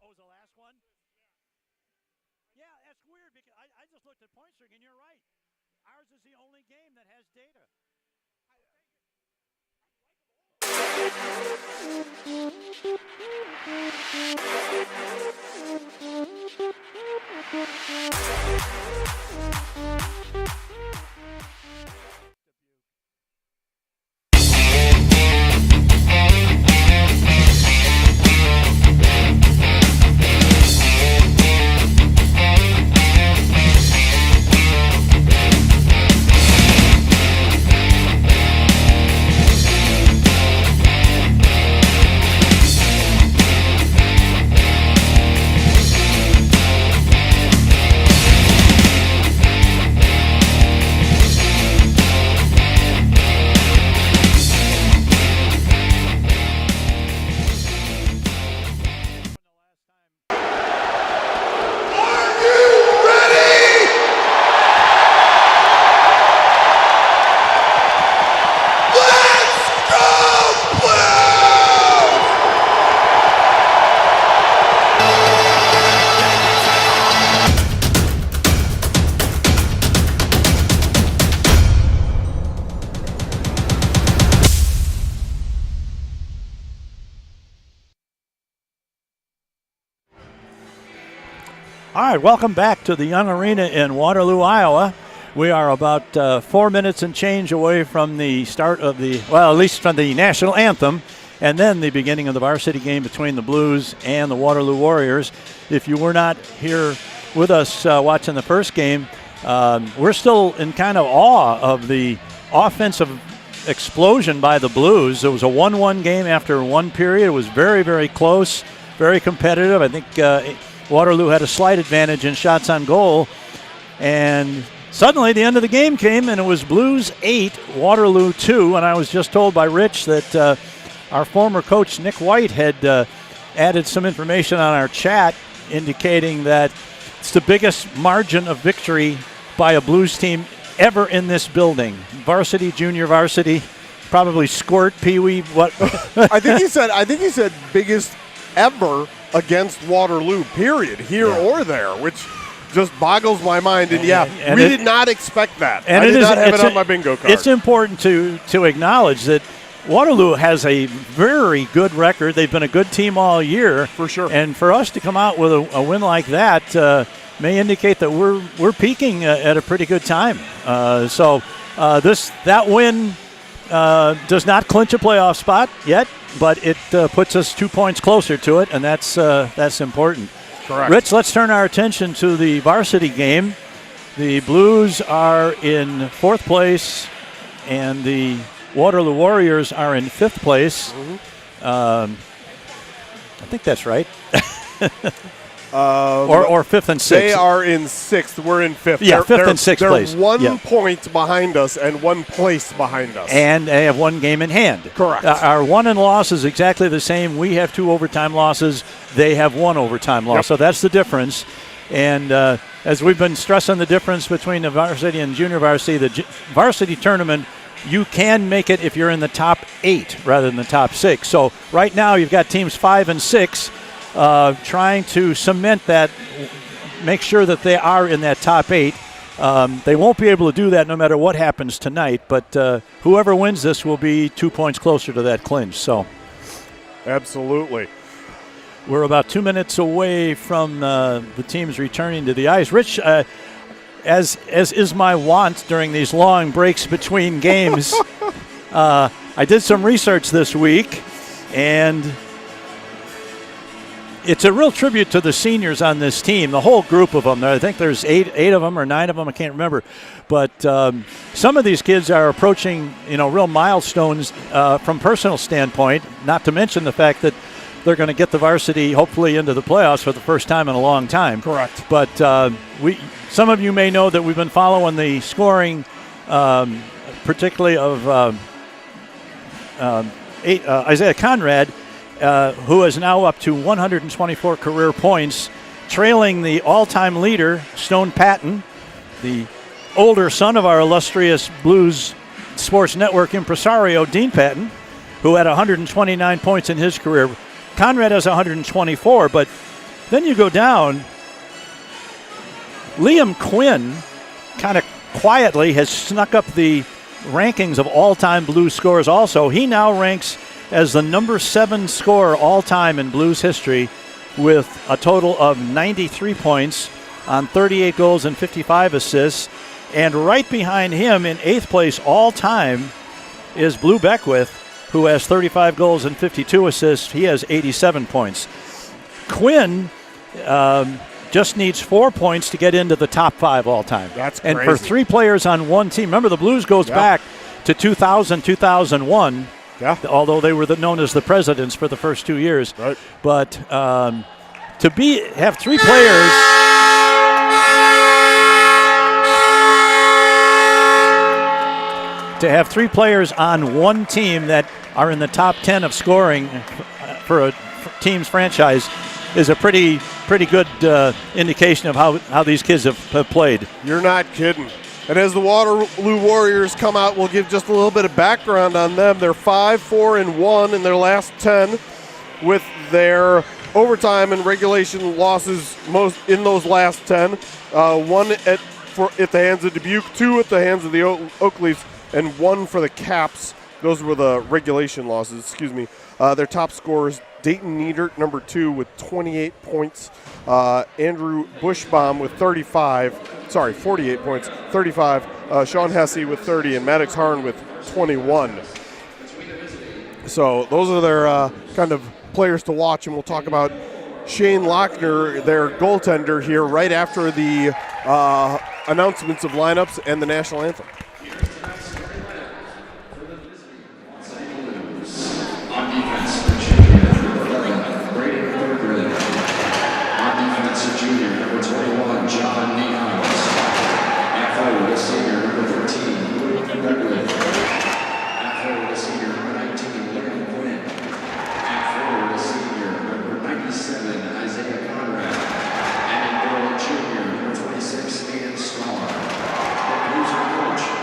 was the last one? Yeah, that's weird because I just looked at point streak, and you're right. Ours is the only game that has data. All right, welcome back to the Young Arena in Waterloo, Iowa. We are about 4 minutes and change away from the start of at least from the national anthem, and then the beginning of the varsity game between the Blues and the Waterloo Warriors. If you were not here with us watching the first game, we're still in kind of awe of the offensive explosion by the Blues. It was a 1-1 game after one period. It was very, very close, very competitive. I think Waterloo had a slight advantage in shots on goal, and suddenly the end of the game came, and it was Blues 8, Waterloo 2, and I was just told by Rich that our former coach Nick White had added some information on our chat indicating that it's the biggest margin of victory by a Blues team ever in this building. Varsity, junior varsity, probably squirt, peewee, what? I think he said biggest ever against Waterloo, period, here or there, which just boggles my mind. And we did not expect that. And I did not have it on my bingo card. It's important to acknowledge that Waterloo has a very good record. They've been a good team all year. For sure. And for us to come out with a win like that may indicate that we're peaking at a pretty good time. That win does not clinch a playoff spot yet, but it puts us 2 points closer to it, and that's important. Correct. Rich, let's turn our attention to the varsity game. The Blues are in fourth place, and the Waterloo Warriors are in fifth place. Mm-hmm. I think that's right. Or fifth and sixth. They are in sixth. We're in fifth. Yeah, fifth and sixth place. They're 1 point behind us and 1 place behind us. And they have one game in hand. Correct. Our won and loss is exactly the same. We have 2 overtime losses. They have 1 overtime loss. Yep. So that's the difference. And as we've been stressing the difference between the varsity and junior varsity, the varsity tournament, you can make it if you're in the top 8 rather than the top 6. So right now you've got teams 5 and 6 trying to cement that, make sure that they are in that top 8. They won't be able to do that no matter what happens tonight, but whoever wins this will be 2 points closer to that clinch. So, absolutely. We're about 2 minutes away from the teams returning to the ice. Rich, as is my wont during these long breaks between games, I did some research this week, and it's a real tribute to the seniors on this team, the whole group of them. I think there's eight of them or 9 of them, I can't remember. But some of these kids are approaching, real milestones from personal standpoint, not to mention the fact that they're going to get the varsity hopefully into the playoffs for the first time in a long time. Correct. But some of you may know that we've been following the scoring, particularly of Isaiah Conrad, who is now up to 124 career points, trailing the all-time leader, Stone Patton, the older son of our illustrious Blues Sports Network impresario, Dean Patton, who had 129 points in his career. Conrad has 124, but Then you go down. Liam Quinn kind of quietly has snuck up the rankings of all-time Blues scores also. He now ranks as the number 7 scorer all-time in Blues history with a total of 93 points on 38 goals and 55 assists. And right behind him in 8th place all-time is Blue Beckwith, who has 35 goals and 52 assists. He has 87 points. Quinn just needs 4 points to get into the top 5 all-time. That's crazy. And for 3 players on one team, remember the Blues goes back to 2000, 2001, although they were known as the Presidents for the first 2 years. Right. But to have 3 players... To have 3 players on one team that are in the top 10 of scoring for a team's franchise is a pretty good indication of how these kids have played. You're not kidding. And as the Waterloo Warriors come out, we'll give just a little bit of background on them. They're 5-4-1 in their last 10, with their overtime and regulation losses most in those last 10. 1 at the hands of Dubuque, 2 at the hands of the Oakleys, and 1 for the Caps. Those were the regulation losses, excuse me. Their top scorers, Dayton Niedert, number 2, with 28 points. Andrew Bushbaum with 48 points, 35. Sean Hesse with 30, and Maddox Harn with 21. So those are their kind of players to watch, and we'll talk about Shane Lochner, their goaltender, here right after the announcements of lineups and the national anthem. Coach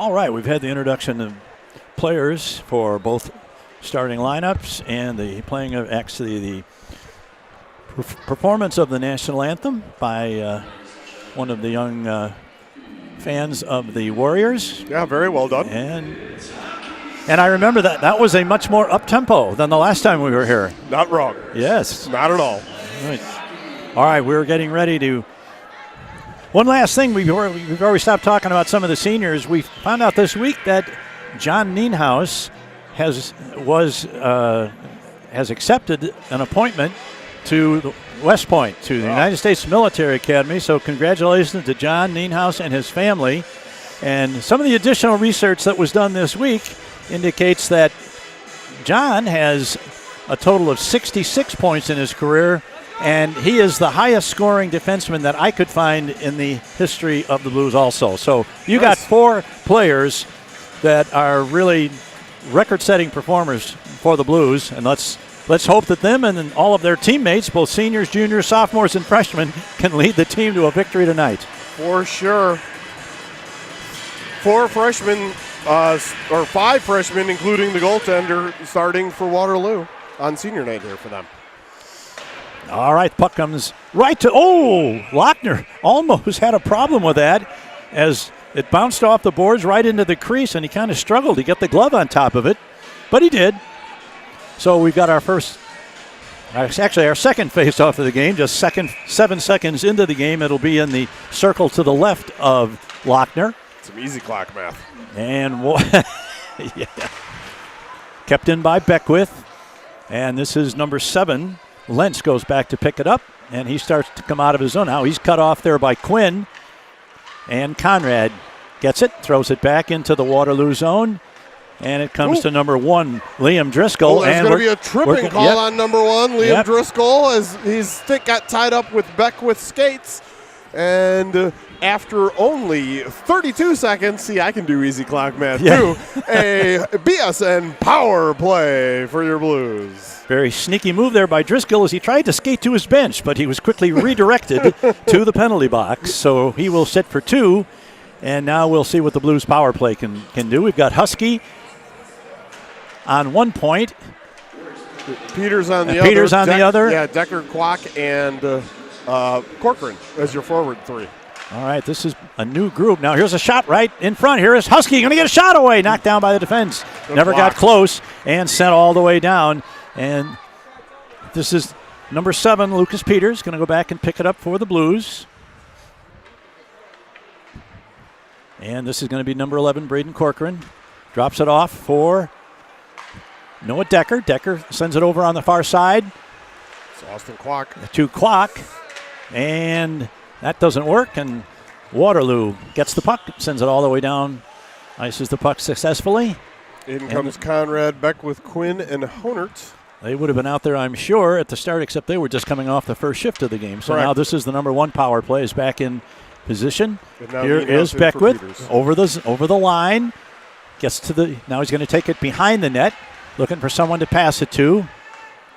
All right, we've had the introduction of players for both starting lineups and the playing of actually the performance of the national anthem by one of the young fans of the Warriors. Yeah, very well done. And I remember that was a much more up-tempo than the last time we were here. Not wrong. Yes. Not at all. All right, we're getting ready to. One last thing, before we stop talking about some of the seniors, we found out this week that John Nienhuis has accepted an appointment to West Point, to the United States Military Academy. So congratulations to John Nienhuis and his family. And some of the additional research that was done this week indicates that John has a total of 66 points in his career, and he is the highest scoring defenseman that I could find in the history of the Blues also. So you got 4 players that are really record-setting performers for the Blues, and let's hope that them and then all of their teammates, both seniors, juniors, sophomores, and freshmen, can lead the team to a victory tonight. For sure. 4 freshmen, or 5 freshmen, including the goaltender, starting for Waterloo on senior night here for them. All right, puck comes right to, Lochner almost had a problem with that as it bounced off the boards right into the crease, and he kind of struggled to get the glove on top of it, but he did. So we've got our second face-off of the game, just 7 seconds into the game. It'll be in the circle to the left of Lochner. Some easy clock math. And kept in by Beckwith, and this is number 7. Lentz goes back to pick it up, and he starts to come out of his zone. Now he's cut off there by Quinn, and Conrad gets it, throws it back into the Waterloo zone, and it comes to number 1, Liam Driscoll. There's going to be a tripping call on number 1, Liam Driscoll, as his stick got tied up with Beckwith's skates. And after only 32 seconds, see, I can do easy clock math too, a BSN power play for your Blues. Very sneaky move there by Driscoll as he tried to skate to his bench, but he was quickly redirected to the penalty box. So he will sit for 2, and now we'll see what the Blues power play can do. We've got Husky on 1 point. Peters on the other. Yeah, Decker, Kwok, and Corcoran as your forward 3. All right, this is a new group. Now here's a shot right in front. Here is Husky going to get a shot away. Knocked down by the defense. Never got close and sent all the way down. And this is number 7, Lucas Peters, going to go back and pick it up for the Blues. And this is going to be number 11, Braden Corcoran. Drops it off for Noah Decker. Decker sends it over on the far side. It's Austin Kwok. To Kwok. And that doesn't work. And Waterloo gets the puck, sends it all the way down, ices the puck successfully. In comes Conrad, Beckwith, Quinn, and Honert. They would have been out there, I'm sure, at the start, except they were just coming off the first shift of the game. So now this is the number 1 power play, is back in position. Here is Beckwith over the line. Gets to now he's going to take it behind the net, looking for someone to pass it to.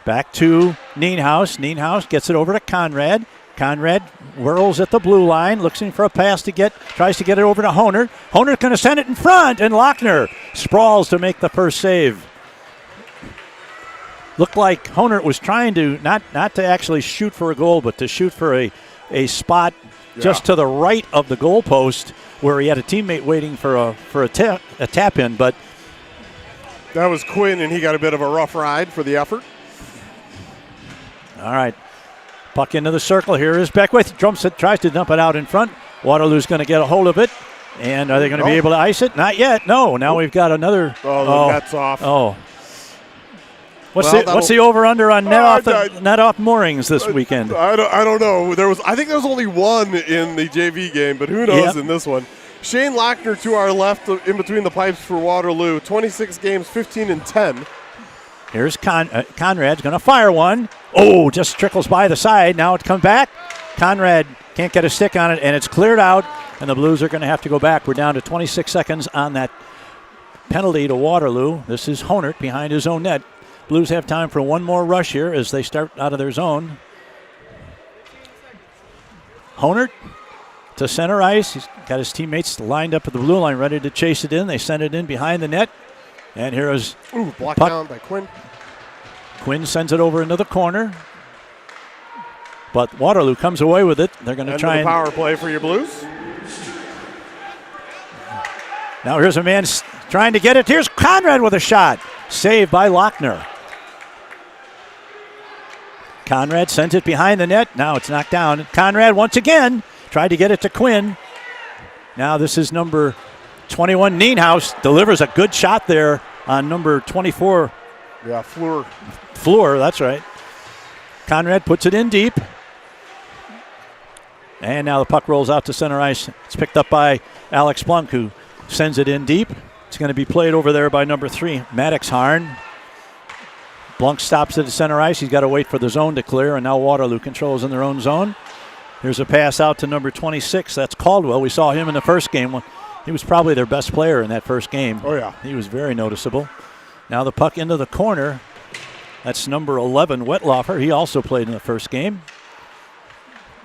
Back to Nienhuis. Nienhuis gets it over to Conrad. Conrad whirls at the blue line, looking for a pass tries to get it over to Honert. Honert going to send it in front, and Lochner sprawls to make the first save. Looked like Honert was trying to not to actually shoot for a goal, but to shoot for a spot just to the right of the goal post where he had a teammate waiting for a tap in. But that was Quinn, and he got a bit of a rough ride for the effort. All right. Puck into the circle. Here is Beckwith. Trumps it, tries to dump it out in front. Waterloo's going to get a hold of it. And are they going to be able to ice it? Not yet. No. Now we've got another. The net's off. Oh. What's the over/under on net off moorings this weekend? I don't know. I think there was only 1 in the JV game, but who knows in this one. Shane Lochner to our left, in between the pipes for Waterloo. 26 games, 15-10. Here's Conrad's going to fire one. Oh, just trickles by the side. Now it comes back. Conrad can't get a stick on it, and it's cleared out, and the Blues are going to have to go back. We're down to 26 seconds on that penalty to Waterloo. This is Honert behind his own net. Blues have time for one more rush here as they start out of their zone. Honert to center ice. He's got his teammates lined up at the blue line, ready to chase it in. They send it in behind the net. And here is blocked down by Quinn. Quinn sends it over into the corner. But Waterloo comes away with it. They're going to try and power play for your Blues. Now here's a man trying to get it. Here's Conrad with a shot. Saved by Lochner. Conrad sends it behind the net. Now it's knocked down. Conrad once again tried to get it to Quinn. Now this is number 21, Nienhaus. Delivers a good shot there on number 24. Yeah, Fleur. Fleur, that's right. Conrad puts it in deep. And now the puck rolls out to center ice. It's picked up by Alex Blunk, who sends it in deep. It's going to be played over there by number 3, Maddox Harn. Blunk stops at the center ice. He's got to wait for the zone to clear, and now Waterloo controls in their own zone. Here's a pass out to number 26. That's Caldwell. We saw him in the first game. He was probably their best player in that first game. Oh, yeah. He was very noticeable. Now the puck into the corner. That's number 11, Wetlaufer. He also played in the first game.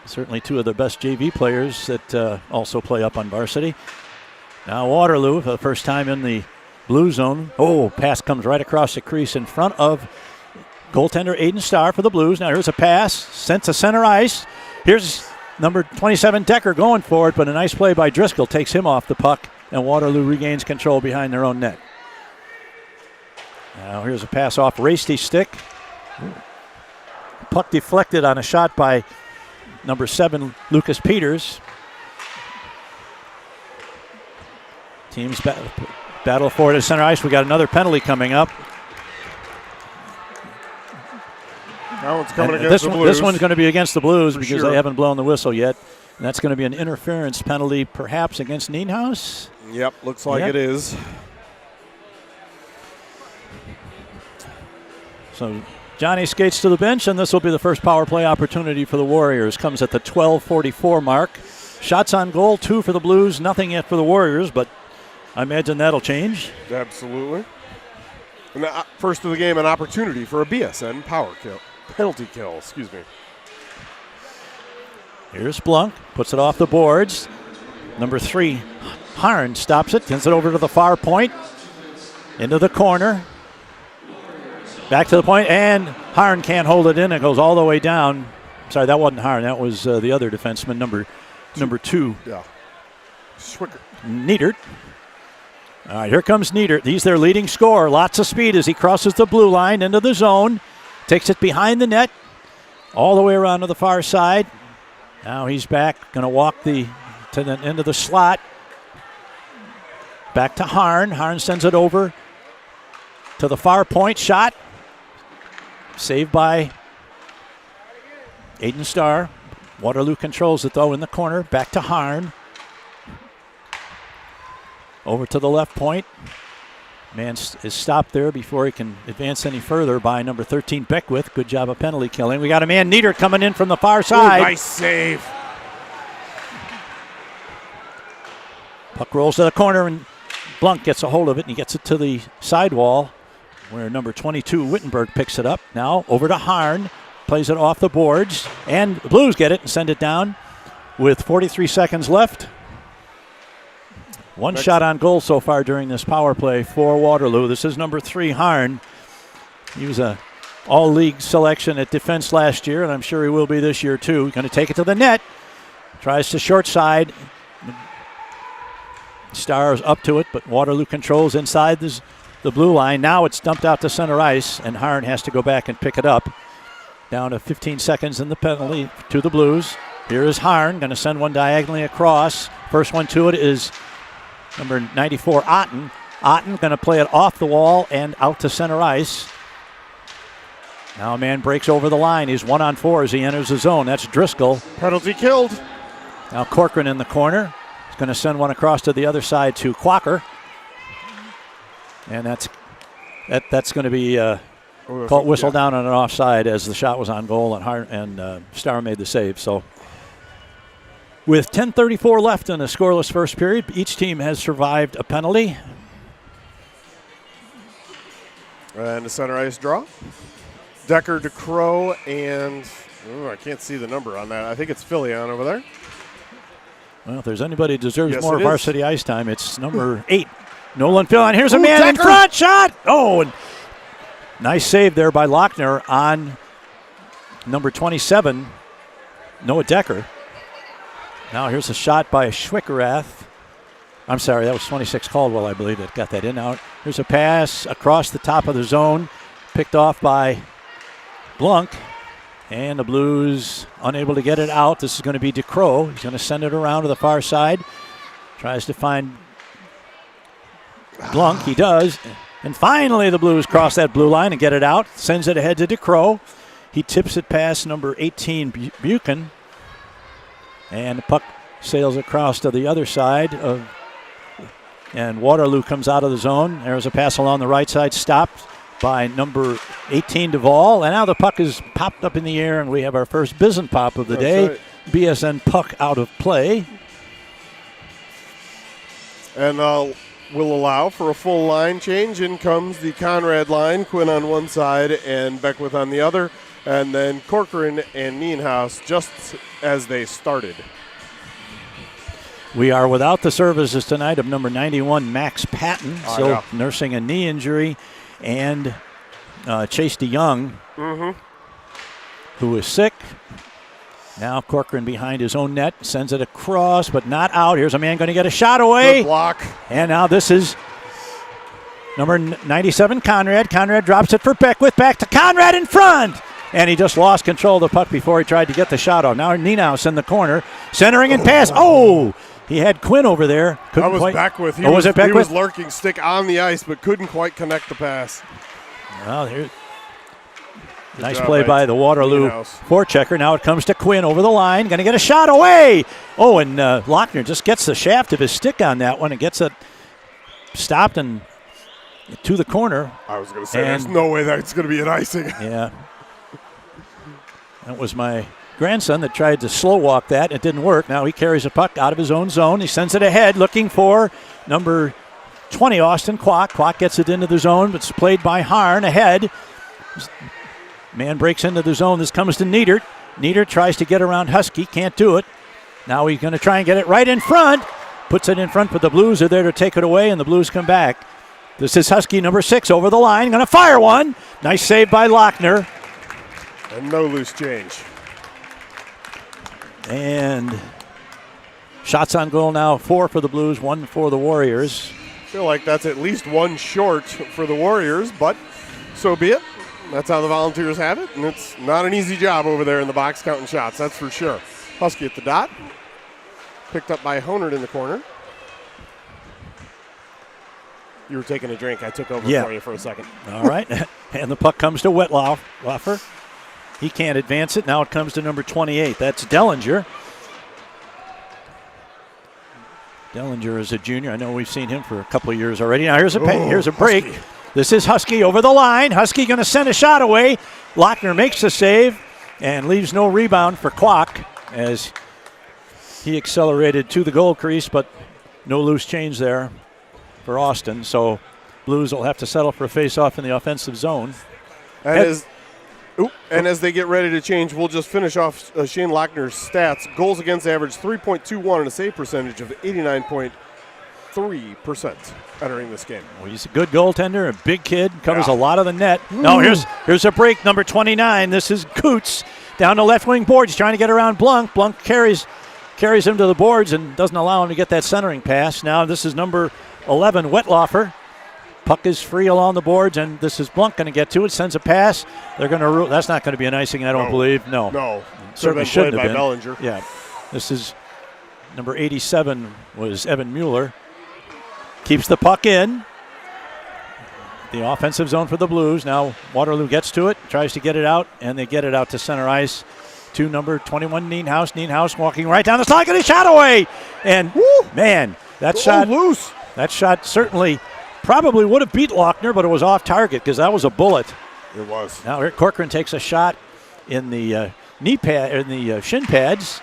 Certainly two of the best JV players that also play up on varsity. Now Waterloo for the first time in the blue zone. Oh, pass comes right across the crease in front of goaltender Aiden Starr for the Blues. Now here's a pass sent to center ice. Here's number 27 Decker going for it, but a nice play by Driscoll takes him off the puck, and Waterloo regains control behind their own net. Now here's a pass off Rasty's stick. Puck deflected on a shot by number 7 Lucas Peters. Teams battle for it at center ice. We got another penalty coming up. That one's coming against the Blues. This one's going to be against the Blues for because sure. they haven't blown the whistle yet. And that's going to be an interference penalty perhaps against Nienhaus. Yep, looks like it is. So Johnny skates to the bench, and this will be the first power play opportunity for the Warriors. Comes at the 12:44 mark. Shots on goal, 2 for the Blues, nothing yet for the Warriors, but I imagine that'll change. Absolutely. And the first of the game, an opportunity for a BSN penalty kill. Excuse me. Here's Blunk, puts it off the boards. Number 3, Harn stops it, sends it over to the far point, into the corner. Back to the point, and Harn can't hold it in. It goes all the way down. Sorry, that wasn't Harn. That was the other defenseman, number 2. Yeah. Schwicker. Niedert. All right, here comes Niedert. He's their leading scorer. Lots of speed as he crosses the blue line into the zone. Takes it behind the net, all the way around to the far side. Now he's back, going to walk to the end of the slot. Back to Harn. Harn sends it over to the far point. Shot. Saved by Aiden Starr. Waterloo controls it, though, in the corner. Back to Harn. Over to the left point. Man is stopped there before he can advance any further by number 13, Beckwith. Good job of penalty killing. We got a man, Nieder, coming in from the far side. Ooh, nice save. Puck rolls to the corner, and Blunk gets a hold of it, and he gets it to the sidewall, where number 22, Wittenberg, picks it up. Now over to Harn, plays it off the boards, and the Blues get it and send it down with 43 seconds left. One shot on goal so far during this power play for Waterloo. This is number 3, Harn. He was a all-league selection at defense last year, and I'm sure he will be this year too. Going to take it to the net. Tries to short side. Stars up to it, but Waterloo controls inside the blue line. Now it's dumped out to center ice, and Harn has to go back and pick it up. Down to 15 seconds in the penalty to the Blues. Here is Harn, going to send one diagonally across. First one to it is number 94, Otten. Otten going to play it off the wall and out to center ice. Now a man breaks over the line. He's 1-on-4 as he enters the zone. That's Driscoll. Penalty killed. Now Corcoran in the corner. He's going to send one across to the other side to Quacker. And that's going to be called whistle down on an offside as the shot was on goal, and Starr made the save. So with 10:34 left in a scoreless first period, each team has survived a penalty. And a center ice draw. Decker, DeCrow, and I can't see the number on that. I think it's Filion over there. Well, if there's anybody who deserves Yes, more it is. varsity ice time, it's number 8, Nolan Phil. And here's a Ooh, man in Decker. front. Shot. Oh, and nice save there by Lochner on number 27, Noah Decker. Now here's a shot by Schwickerath. I'm sorry, that was 26 Caldwell, I believe, that got that in out. Here's a pass across the top of the zone, picked off by Blunk. And the Blues unable to get it out. This is going to be DeCrow. He's going to send it around to the far side. Tries to find Blunk. He does. And finally the Blues cross that blue line and get it out. Sends it ahead to DeCrow. He tips it past number 18, Buchan. And the puck sails across to the other side of, and Waterloo comes out of the zone. There's a pass along the right side, stopped by number 18, Duvall. And now the puck is popped up in the air, and we have our first Bison pop of the day. Right. BSN puck out of play. And will allow for a full line change. In comes the Conrad line, Quinn on one side and Beckwith on the other. And then Corcoran and Nienhaus just as they started. We are without the services tonight of number 91, Max Patton, still nursing a knee injury, and Chase DeYoung, who is sick. Now Corcoran behind his own net, sends it across, but not out. Here's a man going to get a shot away. Good block. And now this is number 97, Conrad. Conrad drops it for Beckwith, back to Conrad in front. And he just lost control of the puck before he tried to get the shot off. Now Nienhaus in the corner, centering and pass. Oh! He had Quinn over there. That was Beckwith. Was it Beckwith? He was lurking stick on the ice, but couldn't quite connect the pass. Well, here. Nice job play by the Waterloo Nienhaus. forechecker. Now it comes to Quinn over the line. Going to get a shot away. Oh, and Lochner just gets the shaft of his stick on that one and gets it stopped and to the corner. I was going to say, there's no way that's going to be an icing. Yeah. That was my grandson that tried to slow walk that. It didn't work. Now he carries a puck out of his own zone. He sends it ahead looking for number 20, Austin Kwok. Kwok gets it into the zone, but it's played by Harn ahead. Man breaks into the zone. This comes to Niedert. Niedert tries to get around Husky. Can't do it. Now he's going to try and get it right in front. Puts it in front, but the Blues are there to take it away, and the Blues come back. This is Husky number 6 over the line. Going to fire one. Nice save by Lochner. And no loose change. And shots on goal now, 4 for the Blues, 1 for the Warriors. I feel like that's at least one short for the Warriors, but so be it. That's how the Volunteers have it, and it's not an easy job over there in the box counting shots, that's for sure. Husky at the dot. Picked up by Honert in the corner. You were taking a drink. I took over for you for a second. All right. And the puck comes to Wetlaufer. He can't advance it. Now it comes to number 28. That's Dellinger. Dellinger is a junior. I know we've seen him for a couple of years already. Now here's a break. Husky. This is Husky over the line. Husky going to send a shot away. Lochner makes the save and leaves no rebound for Kwok as he accelerated to the goal crease, but no loose change there for Austin. So Blues will have to settle for a face-off in the offensive zone. And as they get ready to change, we'll just finish off Shane Lochner's stats. Goals against average 3.21 and a save percentage of 89.3% entering this game. Well, he's a good goaltender, a big kid, covers a lot of the net. Now here's a break, number 29. This is Coots down the left wing boards, trying to get around Blunk. Blunk carries him to the boards and doesn't allow him to get that centering pass. Now this is number 11, Wetlaufer. Puck is free along the boards, and this is Blunk going to get to it. Sends a pass. They're going to. That's not going to be an icing, I don't believe. No. Certainly shouldn't have been. Bellinger. Yeah. This is number 87 was Evan Mueller. Keeps the puck in. The offensive zone for the Blues. Now Waterloo gets to it, tries to get it out, and they get it out to center ice to number 21, Nienhaus. Nienhaus walking right down the side, getting a shot away. And, man, that shot loose. That shot certainly probably would have beat Lochner, but it was off target because that was a bullet. It was. Now here Corcoran takes a shot in the knee pad, in the shin pads,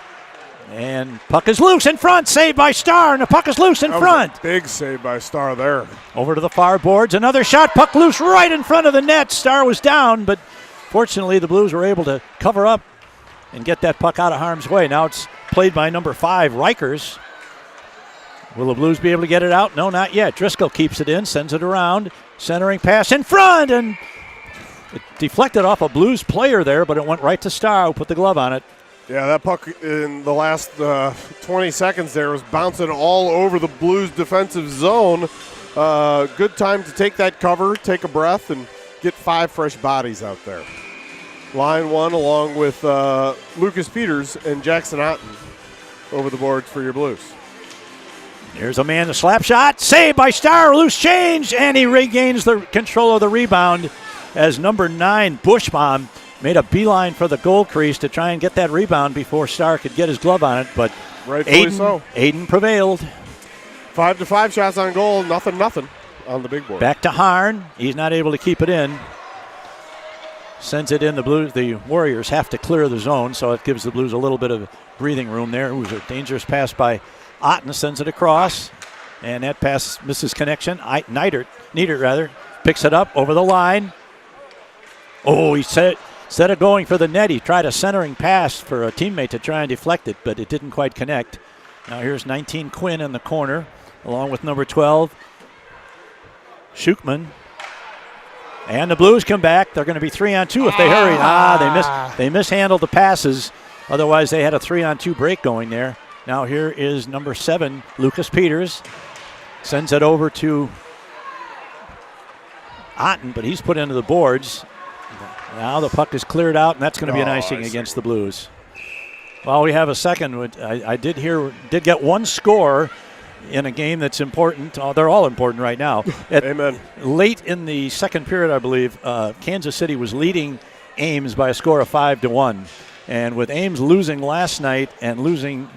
and puck is loose in front. Saved by Starr, and the puck is loose in front. Was a big save by Starr there. Over to the far boards, another shot. Puck loose right in front of the net. Starr was down, but fortunately the Blues were able to cover up and get that puck out of harm's way. Now it's played by number 5, Rikers. Will the Blues be able to get it out? No, not yet. Driscoll keeps it in, sends it around. Centering pass in front, and it deflected off a Blues player there, but it went right to Starr, who put the glove on it. Yeah, that puck in the last 20 seconds there was bouncing all over the Blues defensive zone. Good time to take that cover, take a breath, and get 5 fresh bodies out there. Line 1 along with Lucas Peters and Jackson Otten over the boards for your Blues. Here's a man, a slap shot, saved by Starr, loose change, and he regains the control of the rebound as number 9, Bushbaum, made a beeline for the goal crease to try and get that rebound before Starr could get his glove on it, but Aiden prevailed. 5-5 shots on goal, nothing on the big board. Back to Harn. He's not able to keep it in. Sends it in. The Warriors have to clear the zone, so it gives the Blues a little bit of breathing room there. It was a dangerous pass by Otten, sends it across, and that pass misses connection. Neidert picks it up over the line. Oh, instead of going for the net, he tried a centering pass for a teammate to try and deflect it, but it didn't quite connect. Now here's 19 Quinn in the corner, along with number 12, Schukman. And the Blues come back. They're going to be 3-on-2 if they hurry. They mishandled the passes. Otherwise, they had a 3-on-2 break going there. Now here is number 7, Lucas Peters. Sends it over to Otten, but he's put into the boards. Now the puck is cleared out, and that's going to be an icing against the Blues. Well, we have a second. I did get one score in a game that's important. They're all important right now. Amen. Late in the second period, I believe, Kansas City was leading Ames by a score of 5-1. And with Ames losing last night and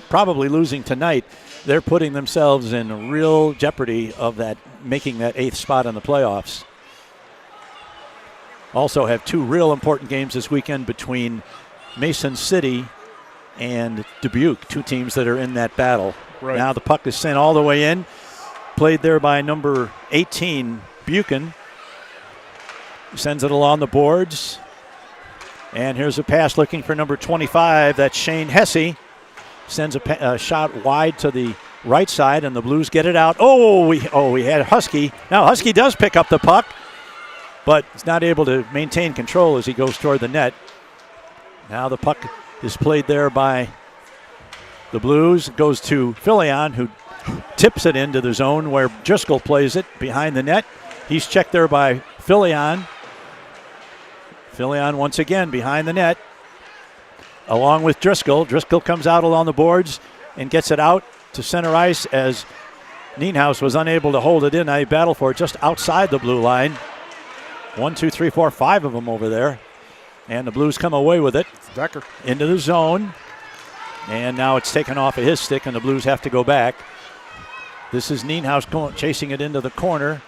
probably losing tonight, they're putting themselves in real jeopardy of making that 8th spot in the playoffs. Also have 2 real important games this weekend between Mason City and Dubuque, 2 teams that are in that battle. Right. Now the puck is sent all the way in, played there by number 18, Buchan. Sends it along the boards. And here's a pass looking for number 25. That's Shane Hesse. Sends a shot wide to the right side, and the Blues get it out. We had Husky. Now Husky does pick up the puck, but he's not able to maintain control as he goes toward the net. Now the puck is played there by the Blues. It goes to Filion, who tips it into the zone where Driscoll plays it behind the net. He's checked there by Filion. Filion once again behind the net, along with Driscoll. Driscoll comes out along the boards and gets it out to center ice as Nienhuis was unable to hold it in. Now he battled for it just outside the blue line. 1, 2, 3, 4, 5 of them over there. And the Blues come away with it. It's Decker. Into the zone. And now it's taken off of his stick, and the Blues have to go back. This is Nienhuis chasing it into the corner,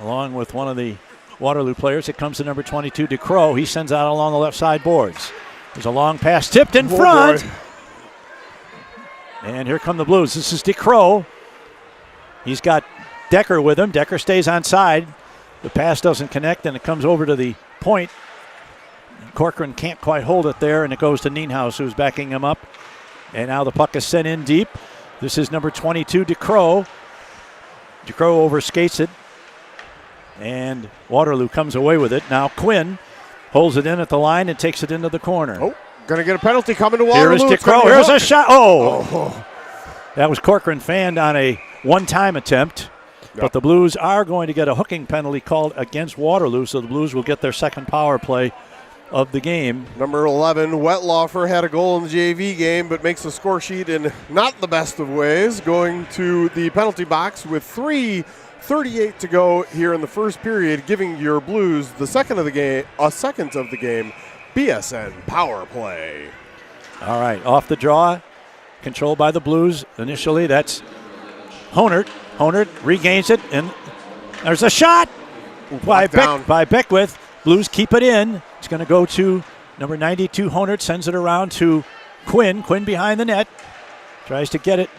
along with one of the Waterloo players. It comes to number 22, DeCrow. He sends out along the left side boards. There's a long pass tipped in front. Boy. And here come the Blues. This is DeCrow. He's got Decker with him. Decker stays on side. The pass doesn't connect, and it comes over to the point. Corcoran can't quite hold it there, and it goes to Nienhuis, who's backing him up. And now the puck is sent in deep. This is number 22, DeCrow. DeCrow overskates it, and Waterloo comes away with it. Now Quinn holds it in at the line and takes it into the corner. Oh, going to get a penalty coming to Waterloo. Here is DeCrow. Here's a shot. Oh. That was Corcoran fanned on a one-time attempt. Yep. But the Blues are going to get a hooking penalty called against Waterloo, so the Blues will get their second power play of the game. Number 11, Wetlaufer, had a goal in the JV game, but makes the score sheet in not the best of ways, going to the penalty box with 3:38 to go here in the first period, giving your Blues a second of the game, BSN power play. All right, off the draw, controlled by the Blues initially. That's Honert. Honert regains it, and there's a shot by Beckwith. Blues keep it in. It's going to go to number 92, Honert, sends it around to Quinn. Quinn behind the net. Tries to get it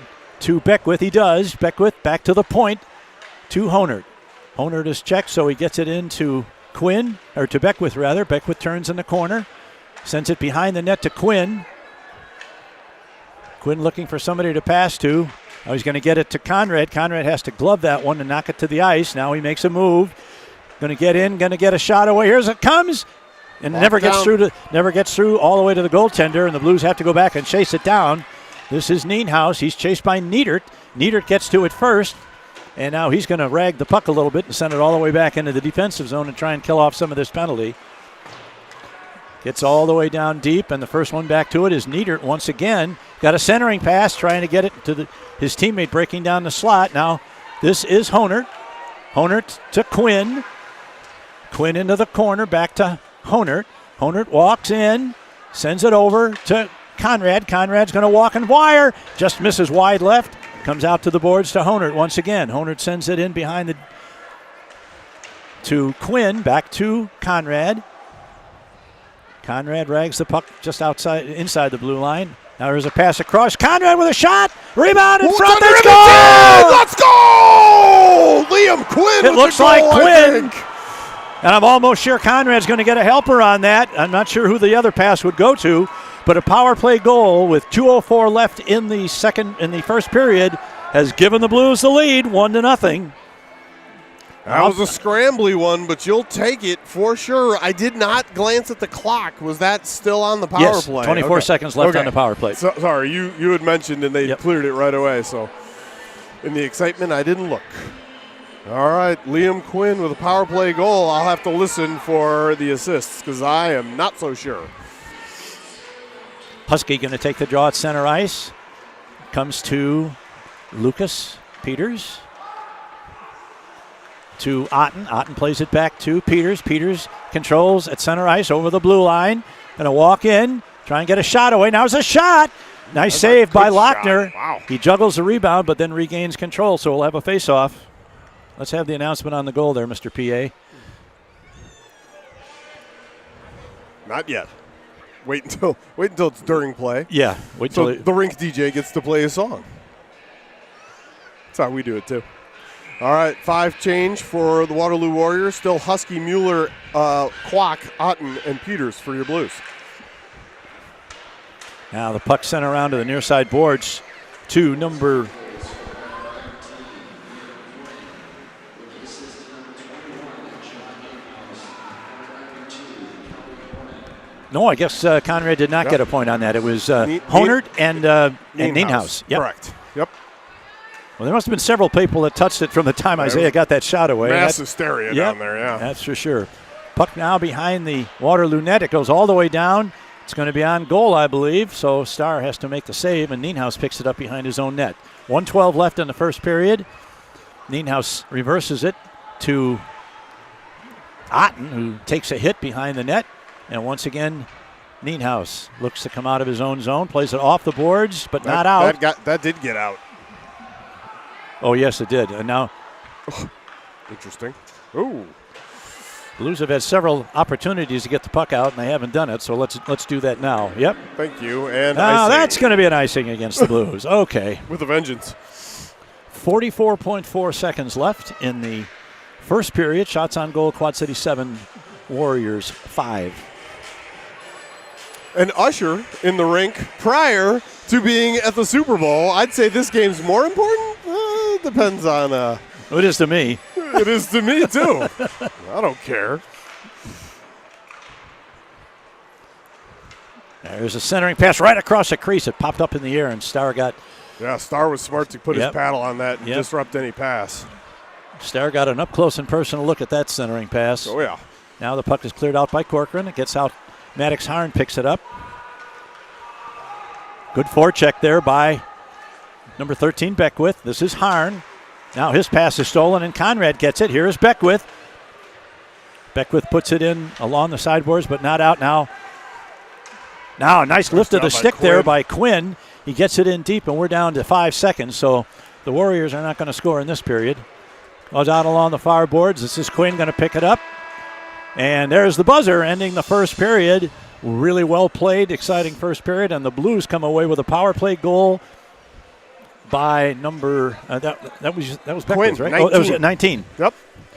to Beckwith. He does. Beckwith back to the point to Honert. Honert is checked, so he gets it into Quinn, or to Beckwith rather. Beckwith turns in the corner. Sends it behind the net to Quinn. Quinn looking for somebody to pass to. Now he's going to get it to Conrad. Conrad has to glove that one and knock it to the ice. Now he makes a move. Going to get in, going to get a shot away. Here's it comes. And it never gets through all the way to the goaltender, and the Blues have to go back and chase it down. This is Nienhuis. He's chased by Niedert. Niedert gets to it first, and now he's going to rag the puck a little bit and send it all the way back into the defensive zone and try and kill off some of this penalty. Gets all the way down deep, and the first one back to it is Niedert once again. Got a centering pass, trying to get it to his teammate breaking down the slot. Now this is Honert. Honert to Quinn. Quinn into the corner, back to Honert. Honert walks in, sends it over to Conrad. Conrad's going to walk and wire. Just misses wide left. Comes out to the boards to Honert once again. Honert sends it in behind to Quinn. Back to Conrad. Conrad rags the puck just inside the blue line. Now there's a pass across. Conrad with a shot. Rebound in front. Let's go! Let's go! Liam Quinn. It looks like Quinn. And I'm almost sure Conrad's going to get a helper on that. I'm not sure who the other pass would go to, but a power play goal with 2:04 left in the first period has given the Blues the lead, 1-0. That was a scrambly one, but you'll take it for sure. I did not glance at the clock. Was that still on the power play? Yes, 24 seconds left on the power play. So, sorry, you had mentioned and they cleared it right away. So in the excitement, I didn't look. All right, Liam Quinn with a power play goal. I'll have to listen for the assists because I am not so sure. Husky going to take the draw at center ice. Comes to Lucas Peters. To Otten. Otten plays it back to Peters. Peters controls at center ice over the blue line. Going to walk in, try and get a shot away. Now it's a shot. Nice save by Lochner. Wow. He juggles the rebound but then regains control, so we'll have a face-off. Let's have the announcement on the goal there, Mr. PA. Not yet. Wait until it's during play. Yeah, wait till the rink DJ gets to play a song. That's how we do it too. All right, 5 change for the Waterloo Warriors. Still Husky, Mueller, Kwok, Otten, and Peters for your Blues. Now the puck sent around to the near side boards to number... No, I guess Conrad did not get a point on that. It was Honert and Nienhuis. Yep. Correct. Yep. Well, there must have been several people that touched it from the time Isaiah got that shot away. Mass hysteria down there, yeah. That's for sure. Puck now behind the Waterloo net. It goes all the way down. It's going to be on goal, I believe, so Starr has to make the save, and Nienhuis picks it up behind his own net. 1:12 left in the first period. Nienhuis reverses it to Otten, who takes a hit behind the net. And once again, Nienhuis looks to come out of his own zone, plays it off the boards, but not out. That did get out. Oh, yes, it did. And now, interesting. Ooh. Blues have had several opportunities to get the puck out, and they haven't done it. So let's do that now. Yep. Thank you. And now that's going to be an icing against the Blues. Okay. With a vengeance. 44.4 seconds left in the first period. Shots on goal. Quad City 7, Warriors 5. An usher in the rink prior to being at the Super Bowl. I'd say this game's more important. Depends on. It is to me. It is to me too. I don't care. There's a centering pass right across the crease. It popped up in the air, and Starr got. Yeah, Starr was smart to put his paddle on that and disrupt any pass. Starr got an up close and personal look at that centering pass. Oh yeah. Now the puck is cleared out by Corcoran. It gets out. Maddox Harn picks it up. Good forecheck there by number 13, Beckwith. This is Harn. Now his pass is stolen, and Conrad gets it. Here is Beckwith. Beckwith puts it in along the sideboards, but not out now. Now a nice lift of the stick there by Quinn. He gets it in deep, and we're down to 5 seconds, so the Warriors are not going to score in this period. Goes out along the far boards. This is Quinn going to pick it up. And there's the buzzer ending the first period. Really well played, exciting first period, and the Blues come away with a power play goal by number that was Beckwith, Quinn, right? 19. Oh, that was 19. Yep.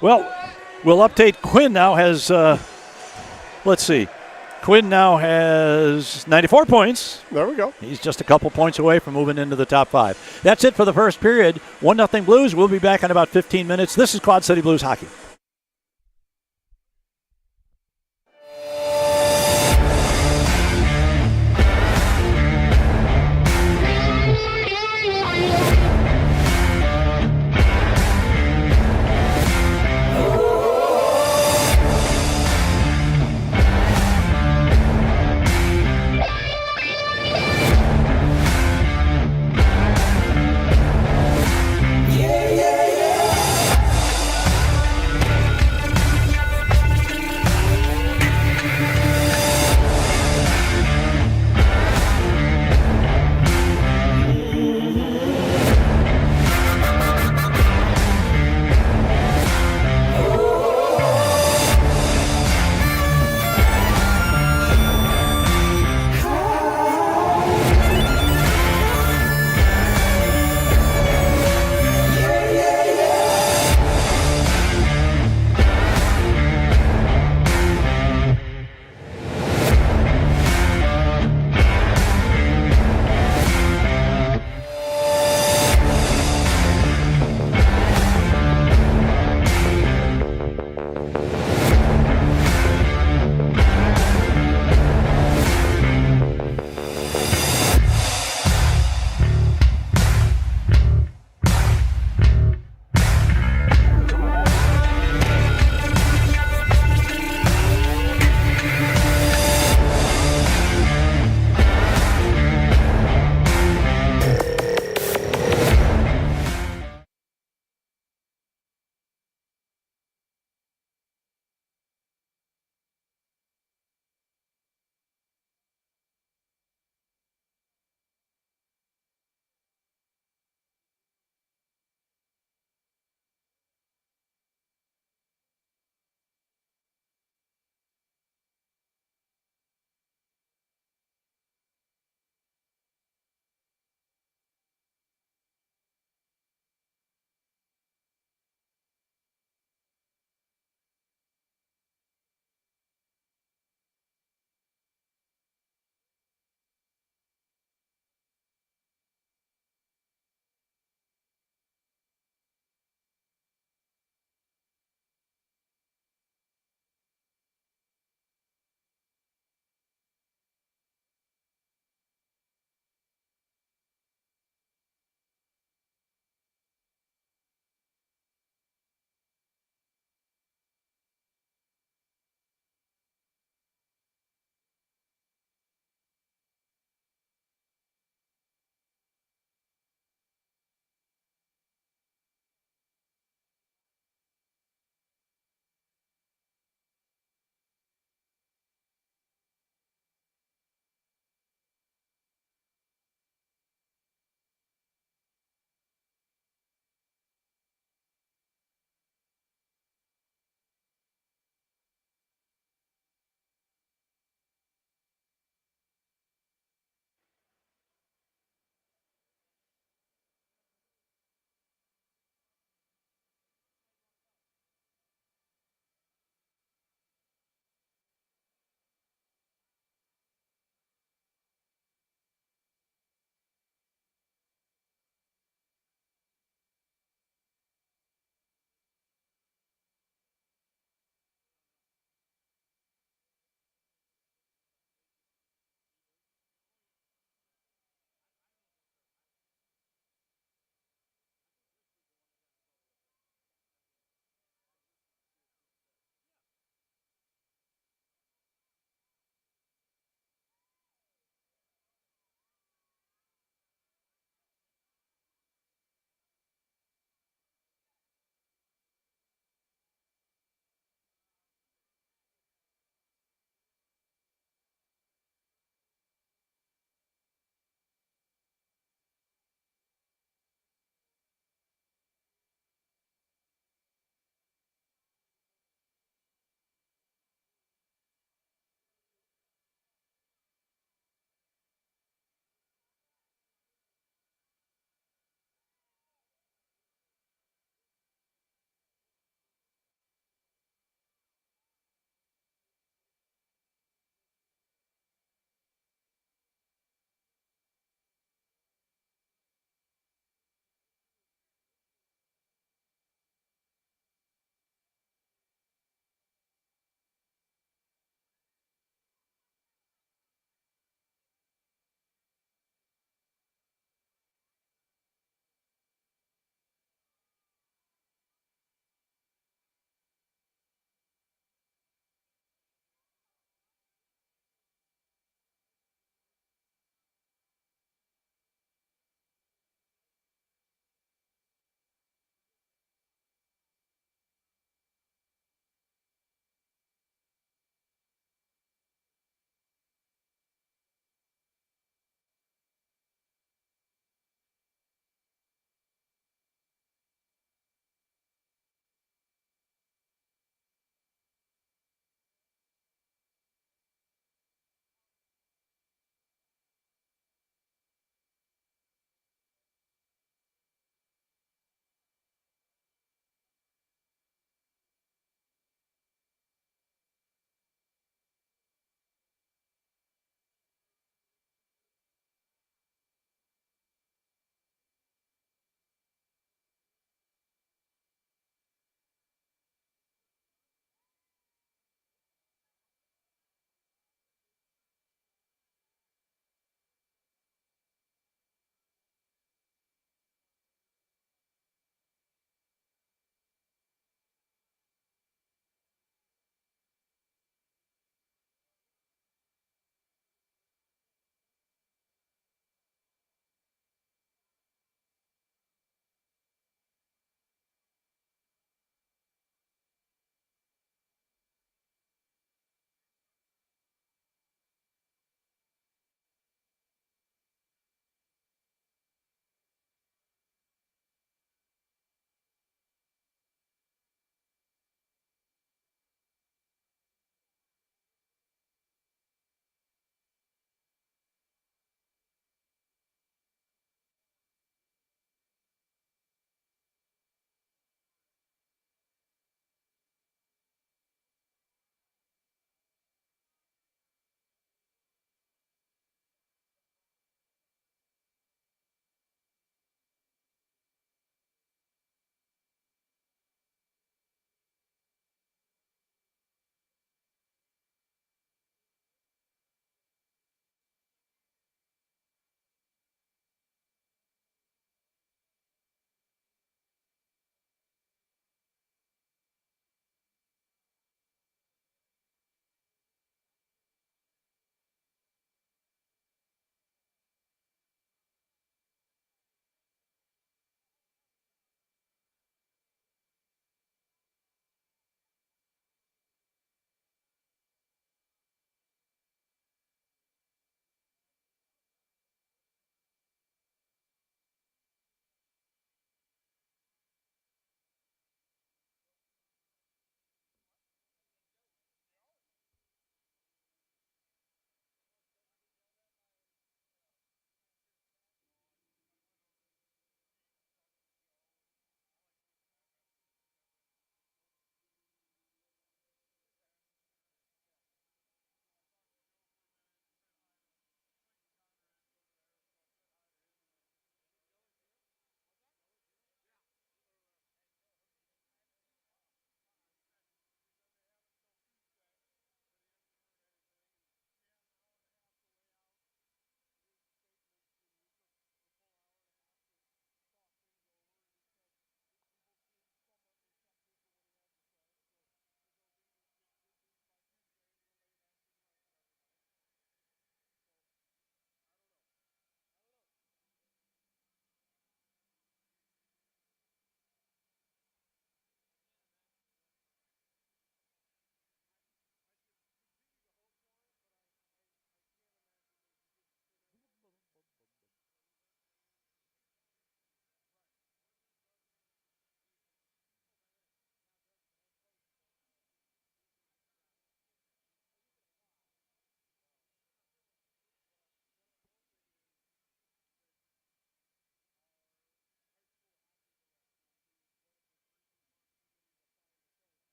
Well, we'll update. Quinn now has let's see, Quinn now has 94 points. There we go. He's just a couple points away from moving into the top 5. That's it for the first period. 1-0 Blues. We'll be back in about 15 minutes. This is Quad City Blues hockey.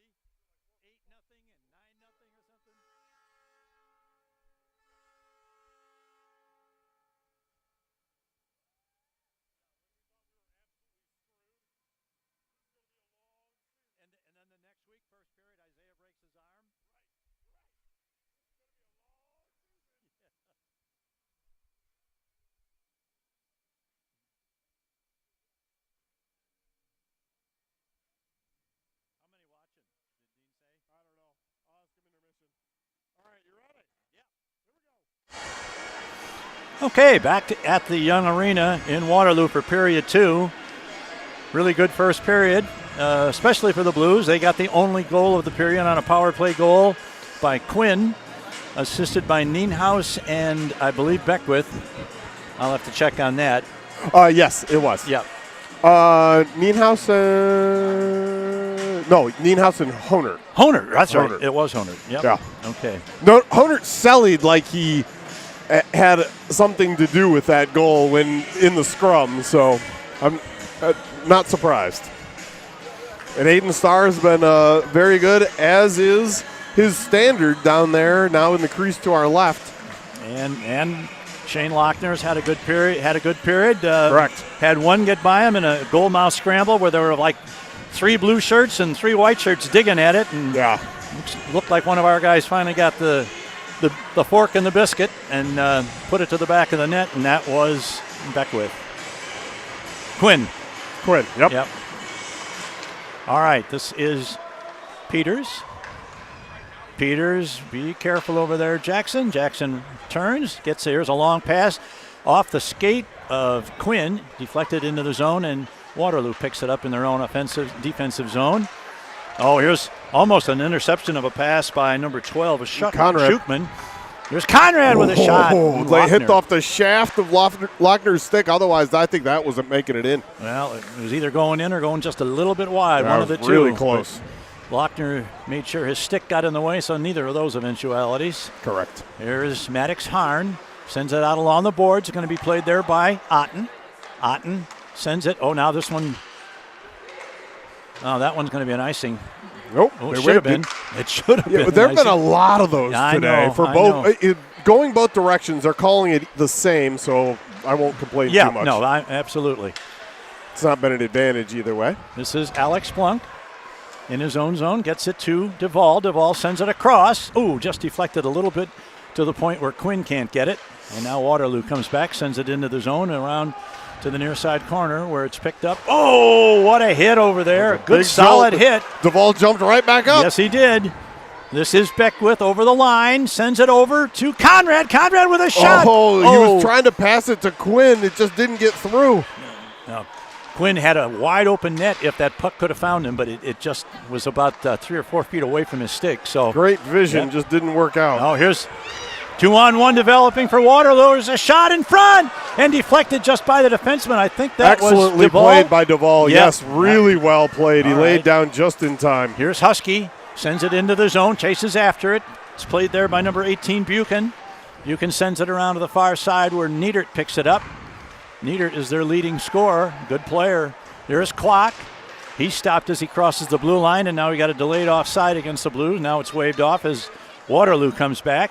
Varsity, 8-0 and 9-0 or something. And then the next week, first period, Isaiah breaks his arm. How many watching? Did Dean say? I don't know. I'll ask him intermission. All right, you ready? Yeah. Here we go. Okay, back at the Young Arena in Waterloo for period 2. Really good first period, especially for the Blues. They got the only goal of the period on a power play goal by Quinn, assisted by Nienhuis and I believe Beckwith. I'll have to check on that. Yes, it was. Yep. Nienhuis and Honer. Honer, that's Honer. right. It was Honer. Yep. Yeah. Okay. No, Honer sellied like he had something to do with that goal when in the scrum, so I'm not surprised. And Aiden Starr has been very good, as is his standard down there now in the crease to our left. And Shane Lochner's had a good period. Correct. Had one get by him in a goal mouth scramble where there were like 3 blue shirts and 3 white shirts digging at it, and Yeah. looked like one of our guys finally got the fork in the biscuit and put it to the back of the net, and that was Beckwith. Quinn. Yep. Yep. All right, this is Peters. Peters, be careful over there, Jackson. Jackson turns, gets there. Here's a long pass off the skate of Quinn, deflected into the zone, and Waterloo picks it up in their own defensive zone. Oh, here's almost an interception of a pass by number 12, Conrad. Schukman. Here's Conrad with a shot. They hit Lochner. off the shaft of Lochner's stick. Otherwise, I think that wasn't making it in. Well, it was either going in or going just a little bit wide, one of the two. Really close. But Lochner made sure his stick got in the way, so neither of those eventualities. Correct. Here's Maddox Harn. Sends it out along the boards. It's going to be played there by Otten. Otten sends it. Oh, now this one. Oh, that one's going to be an icing. Nope. Oh, it should have been. It should have been. But there have been a lot of those I today. know, For I both, going both directions, they're calling it the same, so I won't complain too much. No, absolutely. It's not been an advantage either way. This is Alex Plunk in his own zone. Gets it to Duvall. Duvall sends it across. Ooh, just deflected a little bit to the point where Quinn can't get it. And now Waterloo comes back, sends it into the zone and around to the near side corner where it's picked up. Oh, what a hit over there. Good solid hit. Duvall jumped right back up. Yes, he did. This is Beckwith over the line, sends it over to Conrad. Conrad with a shot. Oh, he was trying to pass it to Quinn. It just didn't get through. No. Quinn had a wide open net if that puck could have found him, but it just was about 3 or 4 feet away from his stick. So great vision, just didn't work out. Oh, here's 2-on-1 developing for Waterloo. There's a shot in front and deflected just by the defenseman. I think that excellently was Duvall. played by Duvall. Yep. Yes, really well played. He laid down just in time. Here's Husky. Sends it into the zone, chases after it. It's played there by number 18, Buchan. Buchan sends it around to the far side where Niedert picks it up. Niedert is their leading scorer. Good player. There's Clock. He stopped as he crosses the blue line, and now we got a delayed offside against the Blues. Now it's waved off as Waterloo comes back.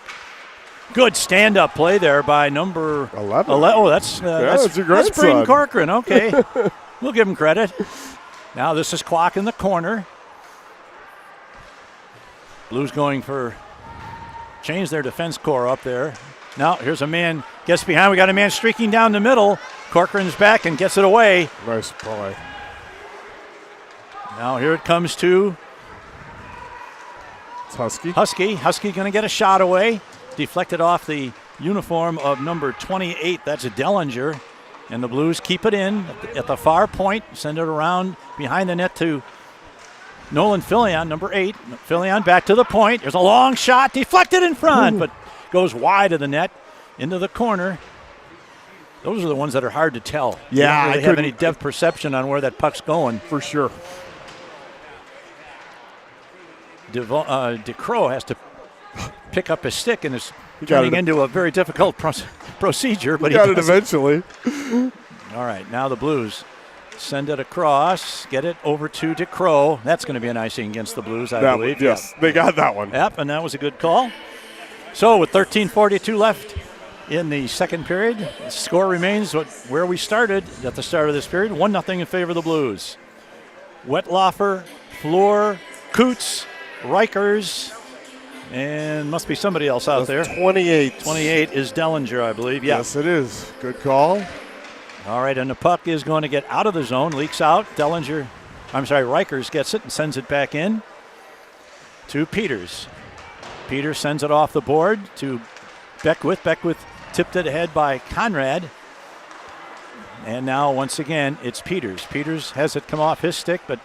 Good stand-up play there by number 11. Oh, that's Braden Corcoran. Okay, we'll give him credit. Now this is Clock in the corner. Blues going for change their defense core up there. Now here's a man gets behind. We got a man streaking down the middle. Corcoran's back and gets it away. Nice play. Now here it comes to it's Husky. Husky going to get a shot away. Deflected off the uniform of number 28. That's a Dellinger. And the Blues keep it in at the far point. Send it around behind the net to Nolan Filion, number 8. Filion back to the point. There's a long shot. Deflected in front, but goes wide of the net into the corner. Those are the ones that are hard to tell. Yeah, you don't really have any depth perception on where that puck's going. For sure. DeCrow has to pick up his stick, and it's turning into a very difficult procedure. But he got it eventually. All right, now the Blues Send it across. Get it over to DeCrow. That's going to be an icing against the Blues, I believe. Yes, they got that one. Yep, and that was a good call. So with 13:42 left in the second period, the score remains where we started at the start of this period, 1-0 in favor of the Blues. Wetlaufer, Fleur, Coots, Rikers, and must be somebody else out there. 28. 28 is Dellinger, I believe. Yeah. Yes, it is. Good call. All right, and the puck is going to get out of the zone, leaks out. Rikers gets it and sends it back in to Peters. Peters sends it off the board to Beckwith. Beckwith tipped it ahead by Conrad. And now, once again, it's Peters. Peters has it come off his stick, but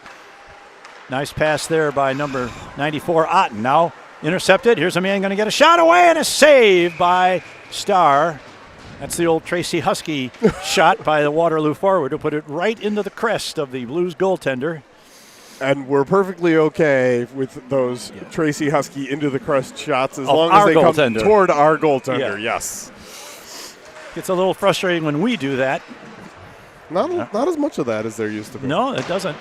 nice pass there by number 94, Otten. Now intercepted. Here's a man going to get a shot away and a save by Starr. That's the old Tracy Husky shot by the Waterloo forward to put it right into the crest of the Blues goaltender. And we're perfectly okay with those Tracy Husky into the crest shots as long as they come toward our goaltender. Yes. It's a little frustrating when we do that. Not as much of that as there used to be. No, it doesn't.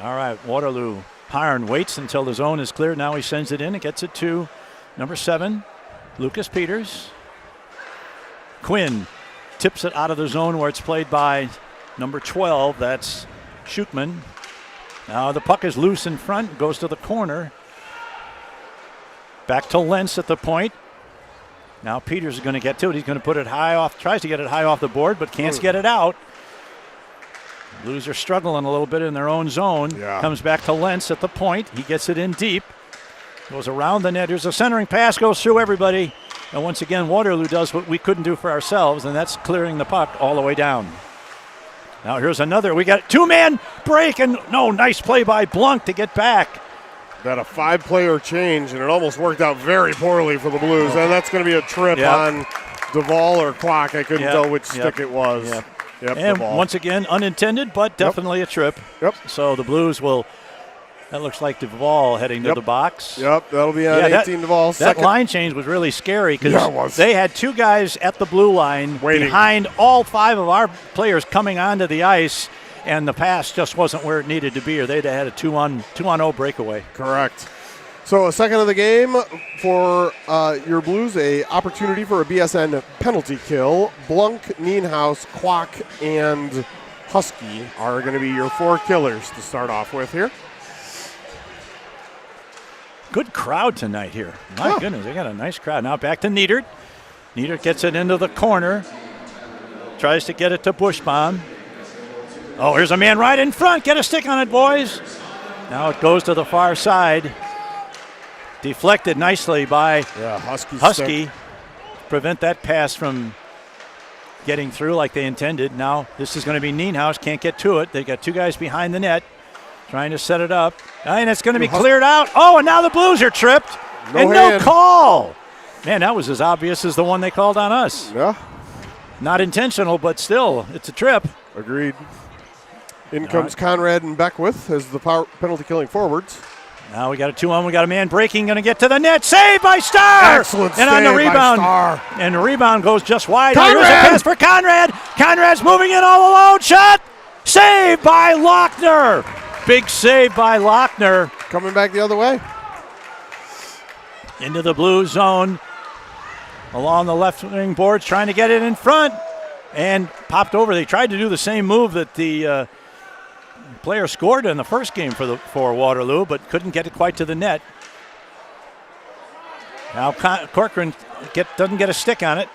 All right, Waterloo. Harn waits until the zone is clear. Now he sends it in and gets it to number 7, Lucas Peters. Quinn tips it out of the zone where it's played by number 12. That's Schutman. Now the puck is loose in front, goes to the corner. Back to Lentz at the point. Now Peters is going to get to it. He's going to put it high off, tries to get it high off the board, but can't get it out. Blues are struggling a little bit in their own zone. Yeah. Comes back to Lentz at the point. He gets it in deep. Goes around the net. Here's a centering pass, goes through everybody. And once again, Waterloo does what we couldn't do for ourselves, and that's clearing the puck all the way down. Now here's another. We got a two-man break, and nice play by Blunk to get back. Got a 5-player change, and it almost worked out very poorly for the Blues. And that's going to be a trip on Duvall or Kwok. I couldn't tell which stick it was. Yep, and once again, unintended, but definitely a trip. Yep. So the Blues will. That looks like Duvall heading to the box. Yep, that'll be on 18 Duvall. That line change was really scary because they had two guys at the blue line waiting behind all 5 of our players coming onto the ice, and the pass just wasn't where it needed to be, or they'd have had a 2-on-0 breakaway. Correct. So a second of the game for your Blues, a opportunity for a BSN penalty kill. Blunk, Nienhaus, Kwok, and Husky are going to be your 4 killers to start off with here. Good crowd tonight here. My goodness, they got a nice crowd. Now back to Niedert. Niedert gets it into the corner. Tries to get it to Bushbaum. Oh, here's a man right in front. Get a stick on it, boys. Now it goes to the far side. Deflected nicely by Husky. Prevent that pass from getting through like they intended. Now this is going to be Nienhaus. Can't get to it. They got 2 guys behind the net. Trying to set it up. And it's going to be cleared out. Oh, and now the Blues are tripped. No call. Man, that was as obvious as the one they called on us. Yeah. Not intentional, but still, it's a trip. Agreed. In comes Conrad and Beckwith as the penalty killing forwards. Now we got a 2-on. We got a man breaking, going to get to the net. Saved by Starr. Excellent and on the rebound. By Starr. And the rebound goes just wide. Conrad! Here's a pass for Conrad. Conrad's moving in all alone. Shot. Saved by Lochner. Big save by Lochner. Coming back the other way. Into the blue zone. Along the left wing boards, trying to get it in front. And popped over. They tried to do the same move that the player scored in the first game for Waterloo, but couldn't get it quite to the net. Now Corcoran doesn't get a stick on it.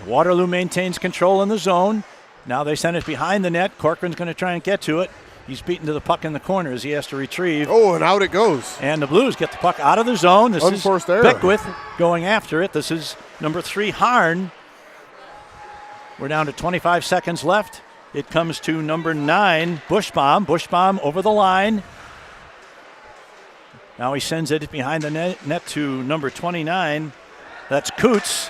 Waterloo maintains control in the zone. Now they send it behind the net. Corcoran's going to try and get to it. He's beaten to the puck in the corner as he has to retrieve. Oh, and out it goes. And the Blues get the puck out of the zone. This Unforced is error. Beckwith going after it. This is number 3, Harn. We're down to 25 seconds left. It comes to number 9, Bushbaum. Bushbaum over the line. Now he sends it behind the net to number 29. That's Coots.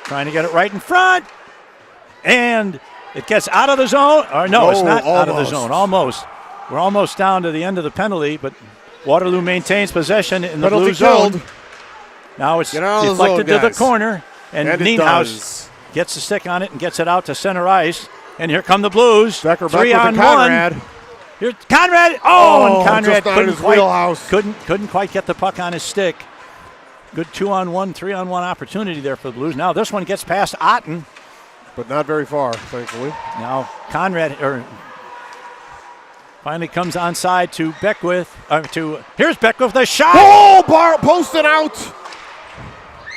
Trying to get it right in front. And it gets out of the zone. Or no, it's not out of the zone. Almost. We're almost down to the end of the penalty, but Waterloo maintains possession in the blue zone. Now it's deflected to the corner, and Nienhaus gets the stick on it and gets it out to center ice. And here come the Blues. Decker, 3 on 1. Conrad. Here's Conrad. And Conrad just not in his wheelhouse. couldn't quite get the puck on his stick. Good 2-on-1, 3-on-1 opportunity there for the Blues. Now this one gets past Otten. But not very far, thankfully. Now Conrad finally comes onside to Beckwith. Here's Beckwith, the shot. Posted out.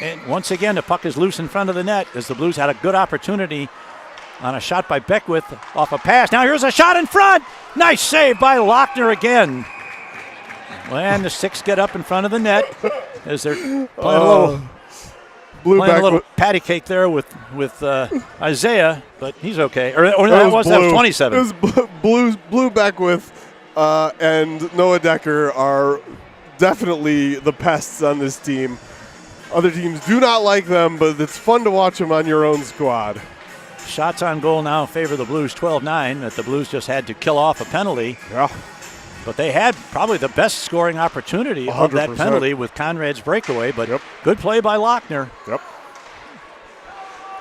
And once again, the puck is loose in front of the net as the Blues had a good opportunity on a shot by Beckwith off a pass. Now here's a shot in front. Nice save by Lochner again. And the Six get up in front of the net as they're playing a little patty cake there with Isaiah, but he's okay. Or that was 27. It was Blue Beckwith and Noah Decker are definitely the pests on this team. Other teams do not like them, but it's fun to watch them on your own squad. Shots on goal now favor the Blues 12-9, that the Blues just had to kill off a penalty. Yeah. But they had probably the best scoring opportunity 100%. of that penalty with Conrad's breakaway, but good play by Lochner. Yep.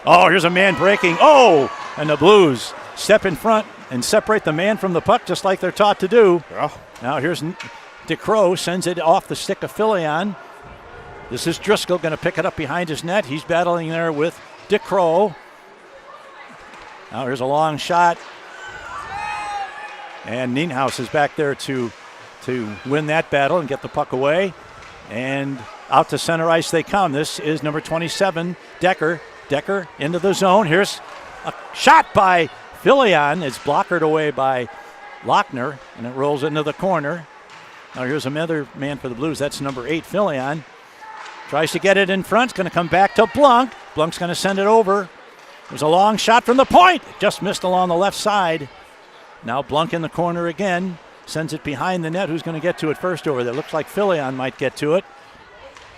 Oh, here's a man breaking. And the Blues step in front and separate the man from the puck just like they're taught to do. Yeah. Now here's DeCrow, sends it off the stick of Filion. This is Driscoll going to pick it up behind his net. He's battling there with DeCrow. Now here's a long shot. And Nienhuis is back there to win that battle and get the puck away. And out to center ice they come. This is number 27, Decker. Decker into the zone. Here's a shot by Filion. It's blockered away by Lochner, and it rolls into the corner. Now here's another man for the Blues. That's number 8, Filion. Tries to get it in front. It's going to come back to Blunk. Blunk's going to send it over. There's a long shot from the point. Just missed along the left side. Now Blunk in the corner again. Sends it behind the net. Who's going to get to it first over there? Looks like Filion might get to it.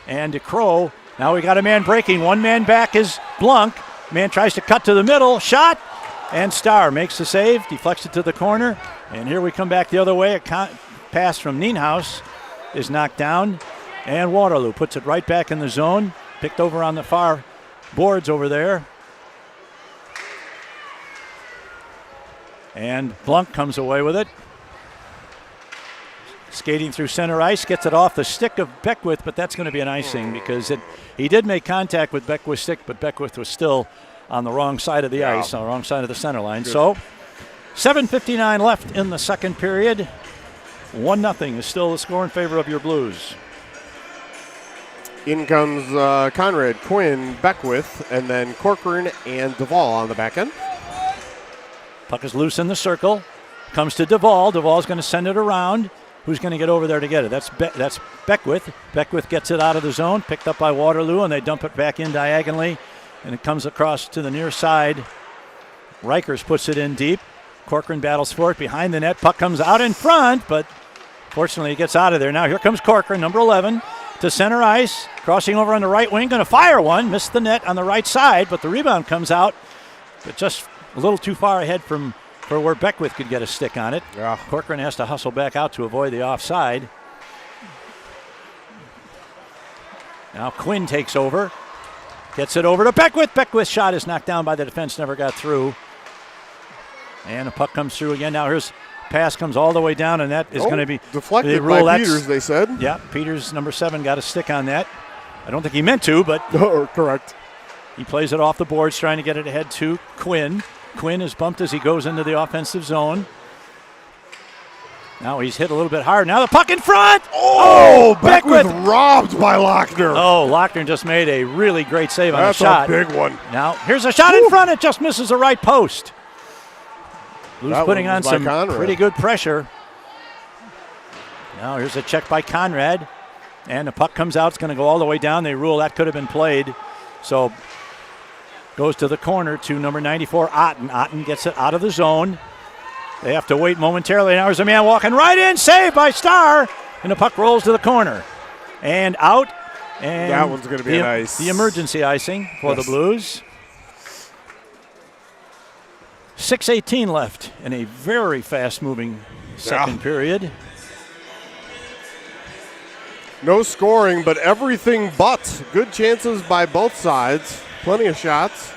And DeCrow. Now we got a man breaking. One man back is Blunk. Man tries to cut to the middle. Shot. And Starr makes the save. Deflects it to the corner. And here we come back the other way. A pass from Nienhuis is knocked down. And Waterloo puts it right back in the zone. Picked over on the far boards over there. And Blunk comes away with it. Skating through center ice, gets it off the stick of Beckwith, but that's going to be an icing because he did make contact with Beckwith's stick, but Beckwith was still on the wrong side of the ice, on the wrong side of the center line. Good. So 7:59 left in the second period. 1-0 is still the score in favor of your Blues. In comes Conrad, Quinn, Beckwith, and then Corcoran and Duvall on the back end. Puck is loose in the circle. Comes to Duvall. Duvall's going to send it around. Who's going to get over there to get it? That's Beckwith. Beckwith gets it out of the zone, picked up by Waterloo, and they dump it back in diagonally, and it comes across to the near side. Reichers puts it in deep. Corcoran battles for it behind the net. Puck comes out in front, but fortunately it gets out of there. Now here comes Corcoran, number 11, to center ice, crossing over on the right wing, going to fire one. Missed the net on the right side, but the rebound comes out, but just a little too far ahead for where Beckwith could get a stick on it. Yeah. Corcoran has to hustle back out to avoid the offside. Now Quinn takes over. Gets it over to Beckwith. Beckwith's shot is knocked down by the defense, never got through. And the puck comes through again. Now here's pass comes all the way down, and that is going to be deflected by Peters, they said. Yeah, Peters, number 7, got a stick on that. I don't think he meant to, but correct. He plays it off the boards, trying to get it ahead to Quinn. Quinn is bumped as he goes into the offensive zone. Now he's hit a little bit hard. Now the puck in front. Beckwith robbed by Lochner. Lochner just made a really great save on the shot. That's a big one. Now here's a shot in front. It just misses the right post. Blues putting on some pretty good pressure. Now here's a check by Conrad. And the puck comes out. It's going to go all the way down. They rule that could have been played. So goes to the corner to number 94, Otten. Otten gets it out of the zone. They have to wait momentarily. Now there's a man walking right in. Saved by Starr. And the puck rolls to the corner. And out. And that one's going to be nice. The emergency icing for the Blues. 6:18 left in a very fast-moving second period. No scoring, but everything but. Good chances by both sides. Plenty of shots.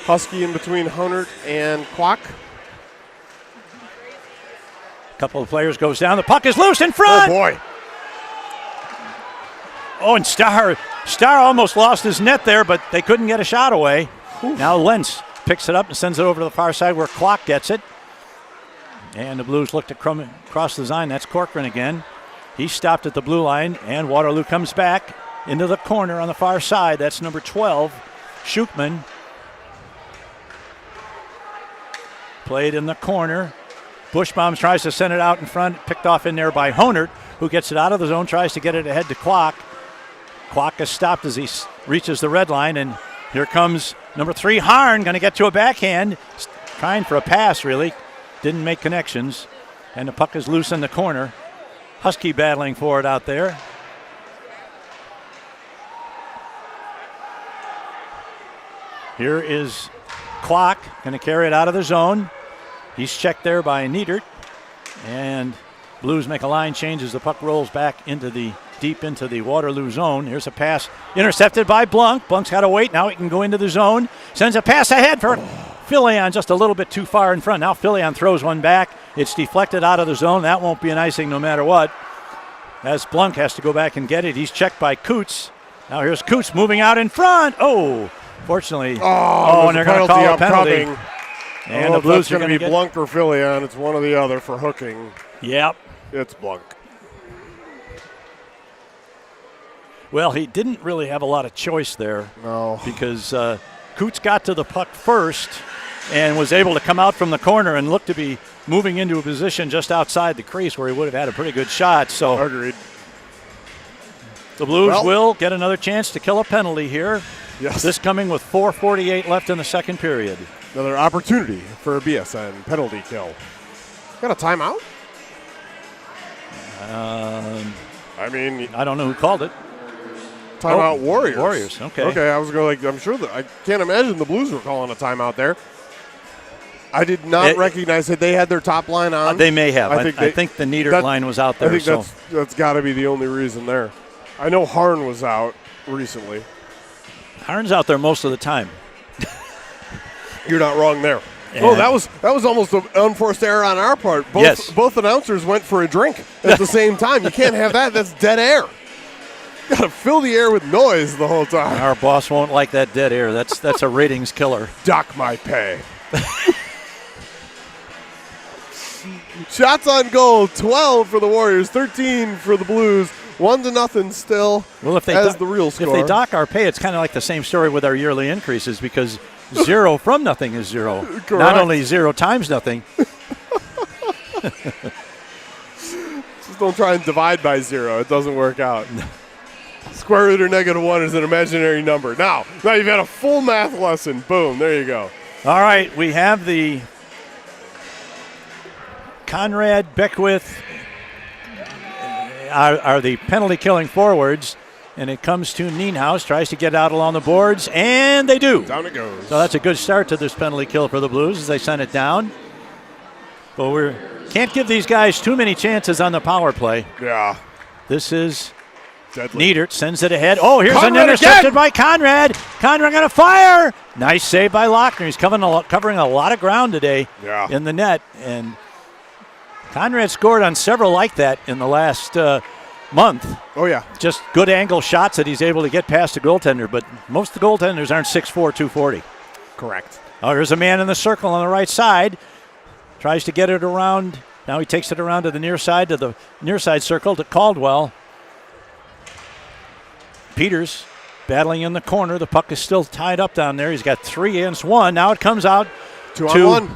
Husky in between Hunter and Quack. A couple of players goes down. The puck is loose in front. Oh, boy. Oh, and Starr almost lost his net there, but they couldn't get a shot away. Now Lentz picks it up and sends it over to the far side where Clock gets it. And the Blues look to cross the line. That's Corcoran again. He stopped at the blue line, and Waterloo comes back into the corner on the far side. That's number 12, Schukman. Played in the corner. Bushbaum tries to send it out in front, picked off in there by Honert, who gets it out of the zone, tries to get it ahead to Clock. Clock is stopped as he reaches the red line, and here comes number 3, Harn, going to get to a backhand, trying for a pass, really. Didn't make connections, and the puck is loose in the corner. Husky battling for it out there. Here is Clock, going to carry it out of the zone. He's checked there by Niedert, and Blues make a line change as the puck rolls back deep into the Waterloo zone. Here's a pass intercepted by Blunk. Blunk's got to wait. Now he can go into the zone. Sends a pass ahead for Filion, just a little bit too far in front. Now Filion throws one back. It's deflected out of the zone. That won't be an icing no matter what, as Blunk has to go back and get it. He's checked by Coots. Now here's Coots moving out in front. Oh, fortunately. And they're going to call a penalty. Coming. And the Blues are going to be Blunk or Filion. It's one or the other for hooking. Yep. It's Blunk. Well, he didn't really have a lot of choice there. No. Because Coots got to the puck first and was able to come out from the corner and look to be moving into a position just outside the crease where he would have had a pretty good shot. So agreed. The Blues will get another chance to kill a penalty here. Yes. This coming with 4:48 left in the second period. Another opportunity for a BSN penalty kill. Got a timeout? I don't know who called it. Timeout Warriors. Warriors, okay. Okay, I was going I'm sure that I can't imagine the Blues were calling a timeout there. I did not recognize that they had their top line on. They may have. I think the Niedert line was out there. I think that's got to be the only reason there. I know Harn was out recently. Harn's out there most of the time. You're not wrong there. And oh, that was almost an unforced error on our part. Both announcers went for a drink at the same time. You can't have that. That's dead air. You got to fill the air with noise the whole time. Our boss won't like that dead air. That's a ratings killer. Dock my pay. Shots on goal, 12 for the Warriors, 13 for the Blues. 1-0 still. Well, if they the real score. If they dock our pay, it's kind of like the same story with our yearly increases, because 0 from nothing is 0. Correct. Not only 0 times nothing. Just don't try and divide by 0. It doesn't work out. Square root or -1 is an imaginary number. Now you've had a full math lesson. Boom, there you go. All right, we have the Conrad, Beckwith are the penalty-killing forwards, and it comes to Nienhuis, tries to get out along the boards, and they do. Down it goes. So that's a good start to this penalty kill for the Blues as they send it down. But we can't give these guys too many chances on the power play. Yeah. This is deadly. Niedert sends it ahead. Oh, here's Conrad an intercepted again! by Conrad. Conrad going to fire. Nice save by Lochner. He's covering a lot of ground today in the net, and Conrad scored on several like that in the last month. Oh, yeah. Just good angle shots that he's able to get past the goaltender, but most of the goaltenders aren't 6'4", 240. Correct. Oh, here's a man in the circle on the right side. Tries to get it around. Now he takes it around to the near side circle to Caldwell. Peters battling in the corner. The puck is still tied up down there. He's got 3 against 1. Now it comes out 2-on-1.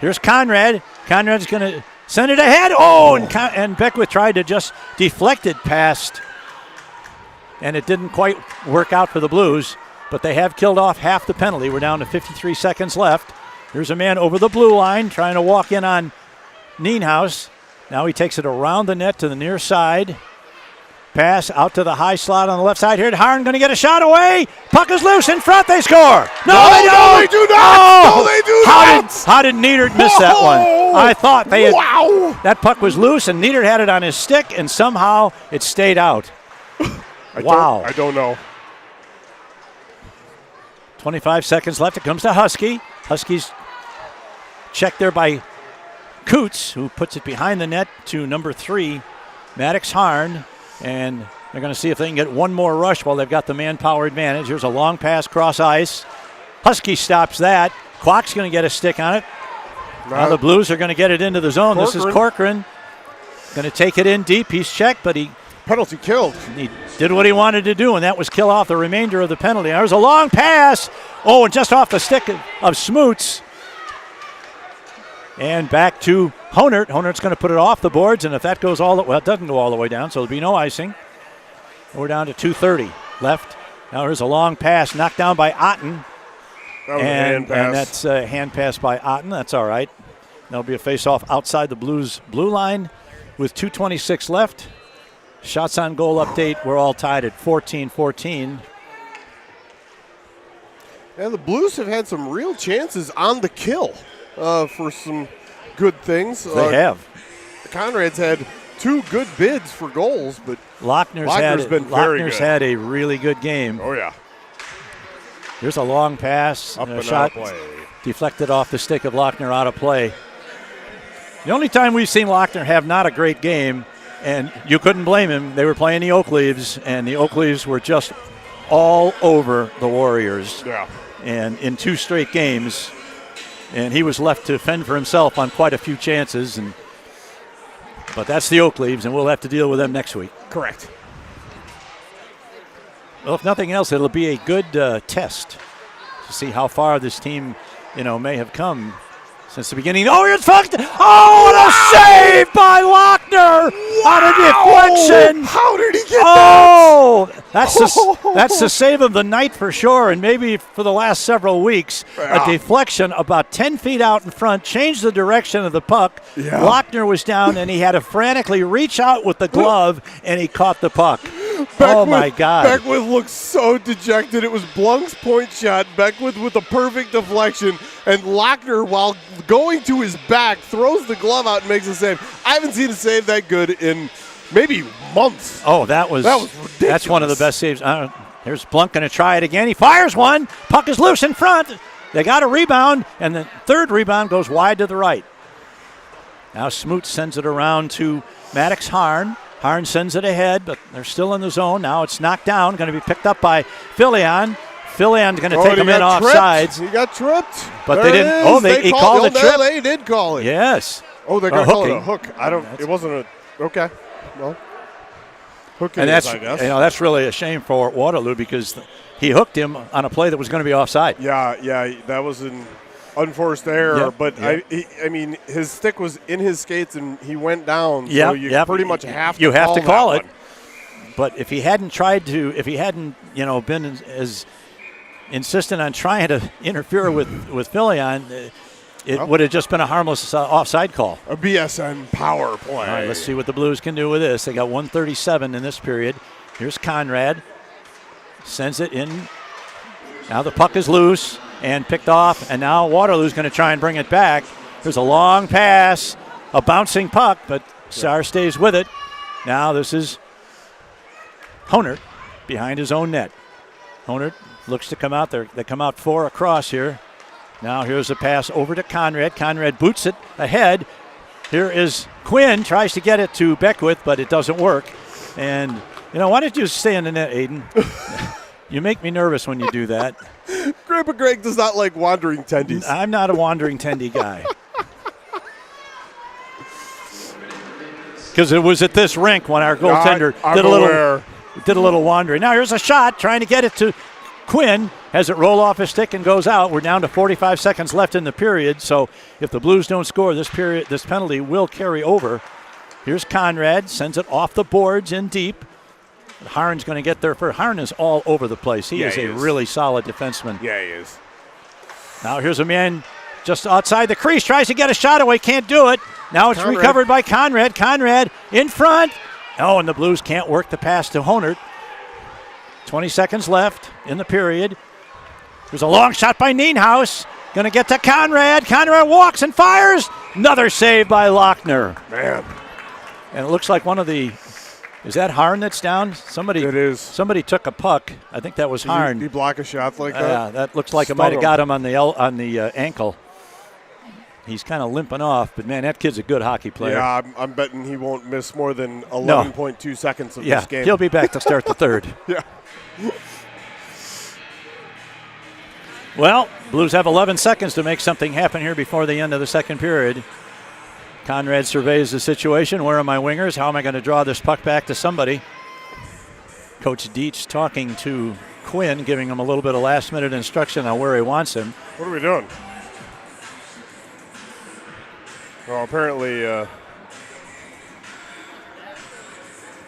Here's Conrad. Conrad's going to send it ahead. Oh, and Beckwith tried to just deflect it past, and it didn't quite work out for the Blues, but they have killed off half the penalty. We're down to 53 seconds left. Here's a man over the blue line trying to walk in on Nienhuis. Now he takes it around the net to the near side. Pass out to the high slot on the left side here. Harn going to get a shot away. Puck is loose in front. They score. No, they don't. No, they do not. Oh, no, they do not. How did Niedert miss that one? I thought they had. Wow. That puck was loose, and Niedert had it on his stick, and somehow it stayed out. I don't know. 25 seconds left. It comes to Husky. Huskies checked there by Coots, who puts it behind the net to number 3, Maddox Harn. And they're going to see if they can get one more rush while they've got the manpower advantage. Here's a long pass cross ice. Husky stops that. Kwok's going to get a stick on it. Now the Blues are going to get it into the zone. This is Corcoran. Going to take it in deep. He's checked, but he penalty killed. He did what he wanted to do, and that was kill off the remainder of the penalty. There's a long pass. Oh, and just off the stick of Smoots. And back to Honert. Honert's going to put it off the boards, and if that goes it doesn't go all the way down, so there'll be no icing. We're down to 2:30 left. Now there's a long pass knocked down by Otten. And that's a hand pass by Otten. That's all right. There'll be a face-off outside the Blues blue line with 2:26 left. Shots on goal update. We're all tied at 14-14. And the Blues have had some real chances on the kill for some good things. They have. Conrad's had 2 good bids for goals, but Lochner's had a really good game. Oh, yeah. Here's a long pass. Up and shot out of play. Deflected off the stick of Lochner, out of play. The only time we've seen Lochner have not a great game, and you couldn't blame him, they were playing the Oak Leaves, and the Oak Leaves were just all over the Warriors. Yeah. And in 2 straight games, and he was left to fend for himself on quite a few chances. But that's the Oak Leaves, and we'll have to deal with them next week. Correct. Well, if nothing else, it'll be a good test to see how far this team, may have come since the beginning. Oh, here's fucked. Oh, what a save by Lochner on a deflection. How did he get that? That's the save of the night for sure, and maybe for the last several weeks. Yeah. A deflection about 10 feet out in front, changed the direction of the puck. Yeah. Lochner was down, and he had to frantically reach out with the glove, and he caught the puck. My God. Beckwith looked so dejected. It was Blunk's point shot. Beckwith with a perfect deflection. And Lochner, while going to his back, throws the glove out and makes a save. I haven't seen a save that good in maybe months. Oh, that was ridiculous. That's one of the best saves. Here's Blunk going to try it again. He fires one. Puck is loose in front. They got a rebound, and the third rebound goes wide to the right. Now Smoot sends it around to Maddox Harn. Harn sends it ahead, but they're still in the zone. Now it's knocked down, going to be picked up by Filion. Filion's going to take him in offsides. He got tripped. But they didn't. Oh, he called a trip. They did call it. Yes. Oh, they're going to call it a hook. It wasn't a. Okay. Well, hook and I guess. That's really a shame for Waterloo because he hooked him on a play that was going to be offside. Yeah, that was an unforced error. Yep, but yep. I mean, his stick was in his skates and he went down. Yep, so you pretty much have to. You have to call it. One. But if he hadn't been as insistent on trying to interfere with Filion, it would have just been a harmless offside call. A BSN power play. All right, let's see what the Blues can do with this. They got 1:37 in this period. Here's Conrad. Sends it in. Now the puck is loose and picked off, and now Waterloo's going to try and bring it back. There's a long pass, a bouncing puck, but Sarr stays with it. Now this is Honert behind his own net. Honert looks to come out there. They come out 4 across here. Now here's a pass over to Conrad. Conrad boots it ahead. Here is Quinn, tries to get it to Beckwith, but it doesn't work. And, why don't you stay in the net, Aiden? You make me nervous when you do that. Grandpa Greg does not like wandering tendies. I'm not a wandering tendy guy. Because it was at this rink when our goaltender did a little wandering. Now here's a shot, trying to get it to Quinn. Has it roll off his stick and goes out. We're down to 45 seconds left in the period, so if the Blues don't score, this penalty will carry over. Here's Conrad, sends it off the boards in deep. Harn's going to get there first. Harn is all over the place. He is a really solid defenseman. Yeah, he is. Now here's a man just outside the crease, tries to get a shot away, can't do it. Now it's recovered by Conrad. Conrad in front. Oh, and the Blues can't work the pass to Honert. 20 seconds left in the period. There's a long shot by Nienhaus. Going to get to Conrad. Conrad walks and fires. Another save by Lochner. Man. And it looks like one of the Is that Harn that's down? Somebody. It is. Somebody took a puck. I think that was Harn. Did he block a shot like that? Yeah, that looks like it might have got him on the ankle. He's kind of limping off, but man, that kid's a good hockey player. Yeah, I'm betting he won't miss more than 11.2 seconds of this game. He'll be back to start the third. Yeah. Well, Blues have 11 seconds to make something happen here before the end of the second period. Conrad surveys the situation. Where are my wingers? How am I going to draw this puck back to somebody? Coach Dietz talking to Quinn, giving him a little bit of last-minute instruction on where he wants him. What are we doing? Well, apparently, I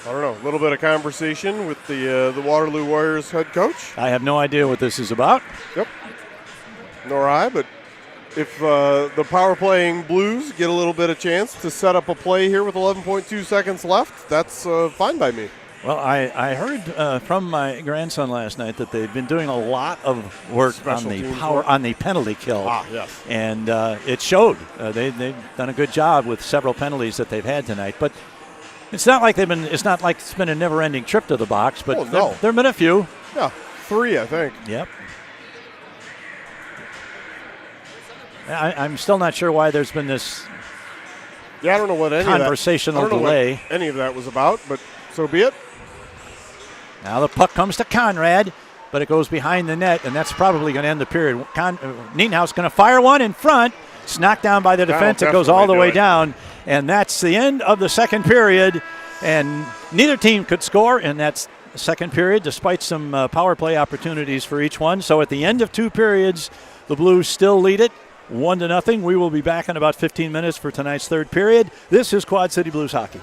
don't know, a little bit of conversation with the Waterloo Warriors head coach. I have no idea what this is about. Yep. Nor I, but if the power playing Blues get a little bit of chance to set up a play here with 11.2 seconds left, that's fine by me. Well, I heard from my grandson last night that they've been doing a lot of work on the penalty kill. Yes. And it showed. They've done a good job with several penalties that they've had tonight. But it's not like it's been a never-ending trip to the box. But there have been a few. Yeah, 3, I think. Yep. I'm still not sure why there's been this. Yeah, I don't know what conversational delay. Any of that was about, but so be it. Now the puck comes to Conrad, but it goes behind the net, and that's probably going to end the period. Nienhuis going to fire one in front. It's knocked down by the defense. It goes all the way down, and that's the end of the second period. And neither team could score in that second period, despite some power play opportunities for each one. So at the end of 2 periods, the Blues still lead it 1-0. We will be back in about 15 minutes for tonight's third period. This is Quad City Blues hockey.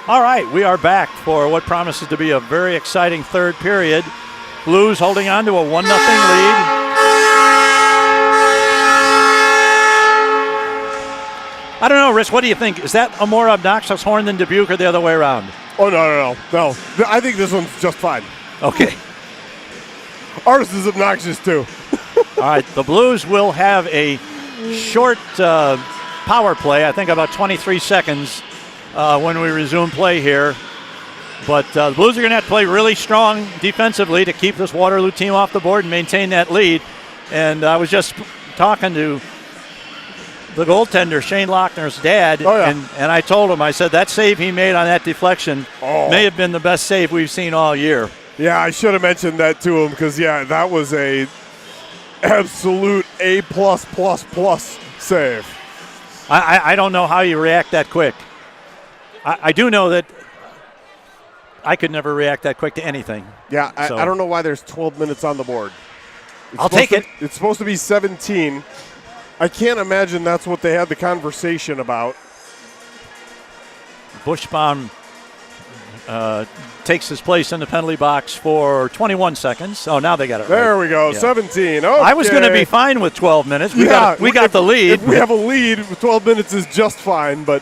All right, we are back for what promises to be a very exciting third period. Blues holding on to a 1-0 lead. I don't know, Rich, what do you think? Is that a more obnoxious horn than Dubuque or the other way around? Oh, no. I think this one's just fine. Okay. Ours is obnoxious, too. All right, the Blues will have a short power play, I think about 23 seconds when we resume play here. But the Blues are going to have to play really strong defensively to keep this Waterloo team off the board and maintain that lead. And I was just talking to the goaltender, Shane Lochner's dad, and I told him, I said, that save he made on that deflection may have been the best save we've seen all year. Yeah, I should have mentioned that to him because, that was a absolute A+++ save. I don't know how you react that quick. I do know that I could never react that quick to anything. Yeah, I don't know why there's 12 minutes on the board. I'll take it. It's supposed to be 17. I can't imagine that's what they had the conversation about. Bushbaum takes his place in the penalty box for 21 seconds. Oh, now they got it there right. We go, Yeah. 17. Okay. I was going to be fine with 12 minutes. We got the lead. If we have a lead, 12 minutes is just fine. But,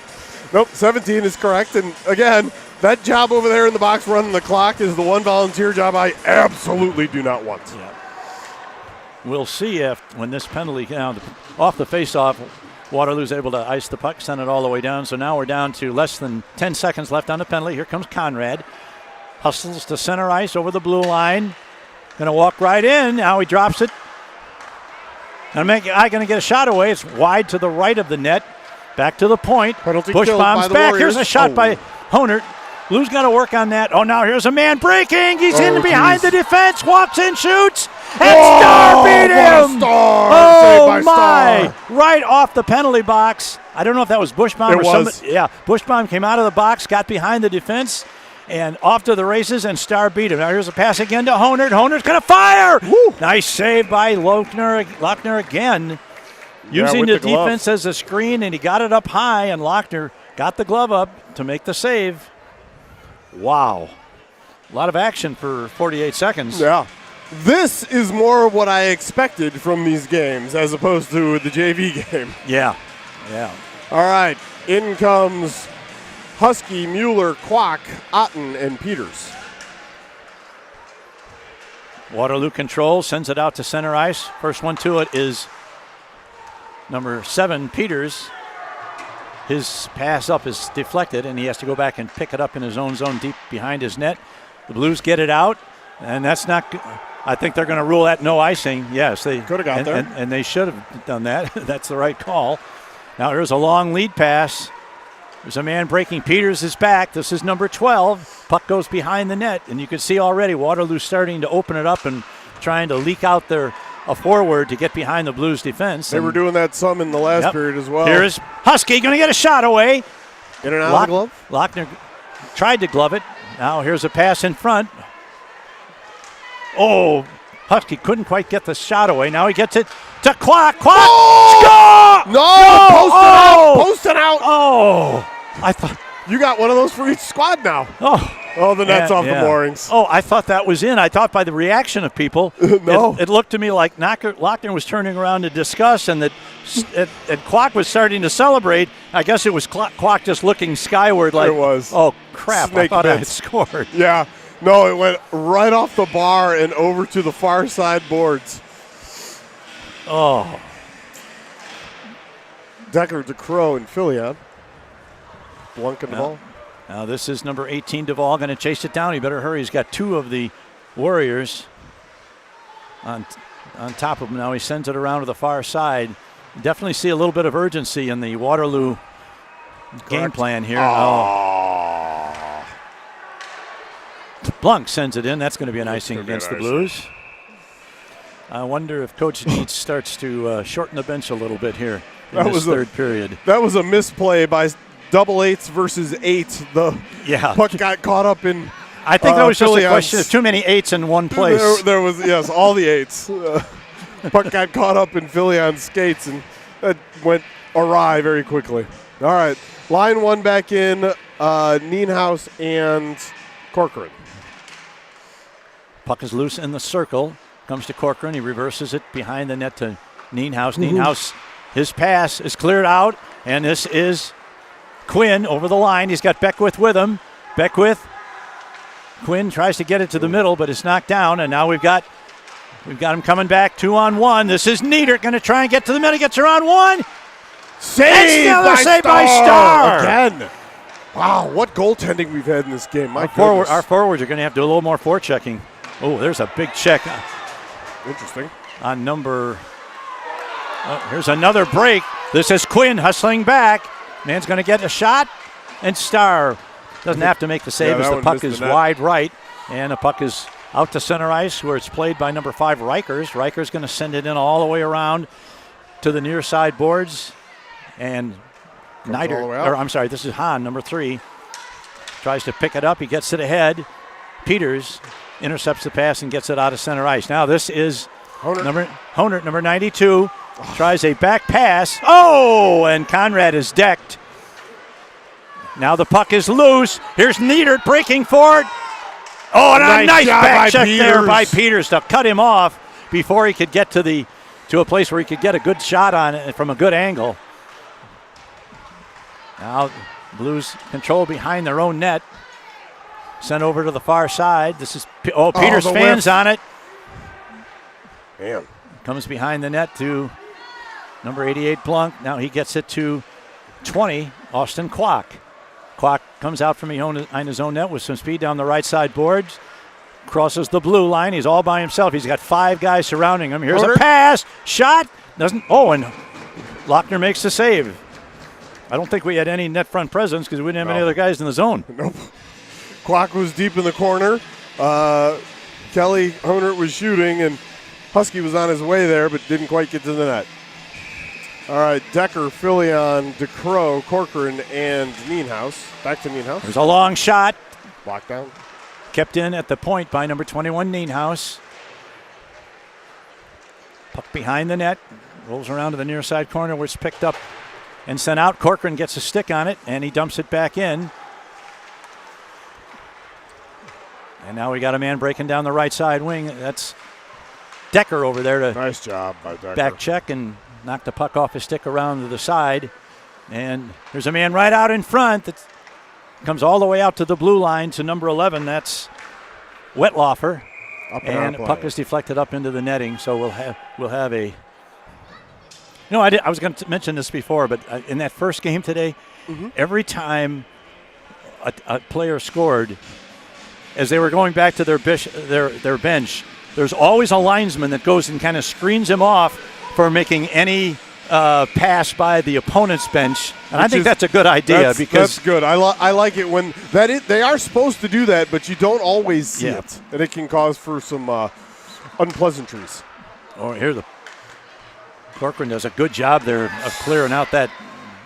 nope, 17 is correct. And, again, that job over there in the box running the clock is the one volunteer job I absolutely do not want. Yeah. We'll see if when this penalty off the face-off, Waterloo's able to ice the puck, send it all the way down. So now we're down to less than 10 seconds left on the penalty. Here comes Conrad. Hustles to center ice over the blue line. Going to walk right in. Now he drops it. Going to get a shot away. It's wide to the right of the net. Back to the point. Penalty killed Bushbaum's by the back. Warriors. Here's a shot by Honert. Blues got to work on that. Oh, now here's a man breaking. He's in behind the defense. Walks in, shoots. And Starr beat him. Saved by my. Starr. Right off the penalty box. I don't know if that was Bushbaum or somebody. Yeah, Bushbaum came out of the box, got behind the defense, and off to the races, and Starr beat him. Now here's a pass again to Honert. Honert's going to fire. Woo. Nice save by Lochner again. Using the defense as a screen, and he got it up high, and Lochner got the glove up to make the save. Wow. A lot of action for 48 seconds. Yeah. This is more what I expected from these games as opposed to the JV game. Yeah. All right. In comes Husky, Mueller, Kwok, Otten, and Peters. Waterloo controls, sends it out to center ice. First one to it is number 7, Peters. His pass up is deflected, and he has to go back and pick it up in his own zone deep behind his net. The Blues get it out, and that's not good. I think they're going to rule that no icing. Yes, they could have got there. And they should have done that. That's the right call. Now here's a long lead pass. There's a man breaking. Peters is back. This is number 12. Puck goes behind the net, and you can see already Waterloo starting to open it up and trying to leak out a forward to get behind the Blues defense. They were doing that some in the last period as well. Here's Husky going to get a shot away. In and out of the glove. Lochner tried to glove it. Now here's a pass in front. Oh, Husky couldn't quite get the shot away. Now he gets it to Kwok. Kwok! Score! No! Post it out! Oh! I thought you got one of those for each squad now. Oh, the net's off the moorings. Oh, I thought that was in. I thought by the reaction of people, no. It looked to me like Lochner was turning around to discuss, and that Kwok was starting to celebrate. I guess it was Kwok just looking skyward like, it was. Oh, crap, Snake I thought I bits. had scored. Yeah. No, it went right off the bar and over to the far side boards. Oh. Decker, DeCrow, and Filion. Blunk and the ball. Now this is number 18, Duvall, going to chase it down. He better hurry. He's got 2 of the Warriors on top of him. Now he sends it around to the far side. Definitely see a little bit of urgency in the Waterloo game plan here. Blunk sends it in. That's going to be an icing against the Blues. I wonder if Coach Dietz starts to shorten the bench a little bit here in this third period. That was a misplay by double 8s versus 8. The puck got caught up in. I think that was just a question of too many 8s in one place. There was, yes, all the 8s. Puck got caught up in Filion's skates, and that went awry very quickly. All right, line 1 back in. Nienhuis and Corcoran. Puck is loose in the circle. Comes to Corcoran. He reverses it behind the net to Nienhuis. Nienhuis, his pass is cleared out, and this is Quinn over the line. He's got Beckwith with him. Beckwith. Quinn tries to get it to the middle, but it's knocked down, and now we've got him coming back 2-on-1. This is Niedert going to try and get to the middle. Gets her on one. Saved by Starr. Again. Wow, what goaltending we've had in this game. Our forwards are going to have to do a little more forechecking. Oh, there's a big check. Interesting. On number. Here's another break. This is Quinn hustling back. Man's going to get a shot, and Starr doesn't have to make the save as the puck is wide right, and the puck is out to center ice where it's played by number 5, Reichers. Reichers going to send it in all the way around to the near side boards, and this is Hahn, number 3, tries to pick it up. He gets it ahead. Peters intercepts the pass and gets it out of center ice. Now this is Honert, number 92, tries a back pass. Oh, and Conrad is decked. Now the puck is loose. Here's Niedert breaking for it. Oh, and a nice back check there by Peters to cut him off before he could get to a place where he could get a good shot on it from a good angle. Now Blues control behind their own net. Sent over to the far side. This is Peters fans on it. Damn. Comes behind the net to number 88 Blunk. Now he gets it to 20, Austin Kwok. Kwok comes out from behind his own net with some speed down the right side boards. Crosses the blue line. He's all by himself. He's got 5 guys surrounding him. Here's a pass. Shot. Doesn't. Oh, and Lochner makes the save. I don't think we had any net front presence because we didn't have any other guys in the zone. Nope. Kwok was deep in the corner. Kelly Honert was shooting, and Husky was on his way there, but didn't quite get to the net. All right, Decker, Filion, DeCrow, Corcoran, and Nienhuis. Back to Nienhuis. There's a long shot. Lockdown. Kept in at the point by number 21, Nienhuis. Puck behind the net. Rolls around to the near side corner where it's picked up and sent out. Corcoran gets a stick on it, and he dumps it back in. And now we got a man breaking down the right side wing. That's Decker over there to nice job by Decker. Back check and knock the puck off his stick around to the side. And there's a man right out in front that comes all the way out to the blue line to number 11. That's Wetlaufer. And the puck is deflected up into the netting. So we'll have a. I was going to mention this before, but in that first game today, every time a player scored, as they were going back to their bench, there's always a linesman that goes and kind of screens him off for making any pass by the opponent's bench. And I think that's a good idea because that's good. I like it when they are supposed to do that, but you don't always see it, and it can cause for some unpleasantries. Oh, here the Corcoran does a good job there of clearing out that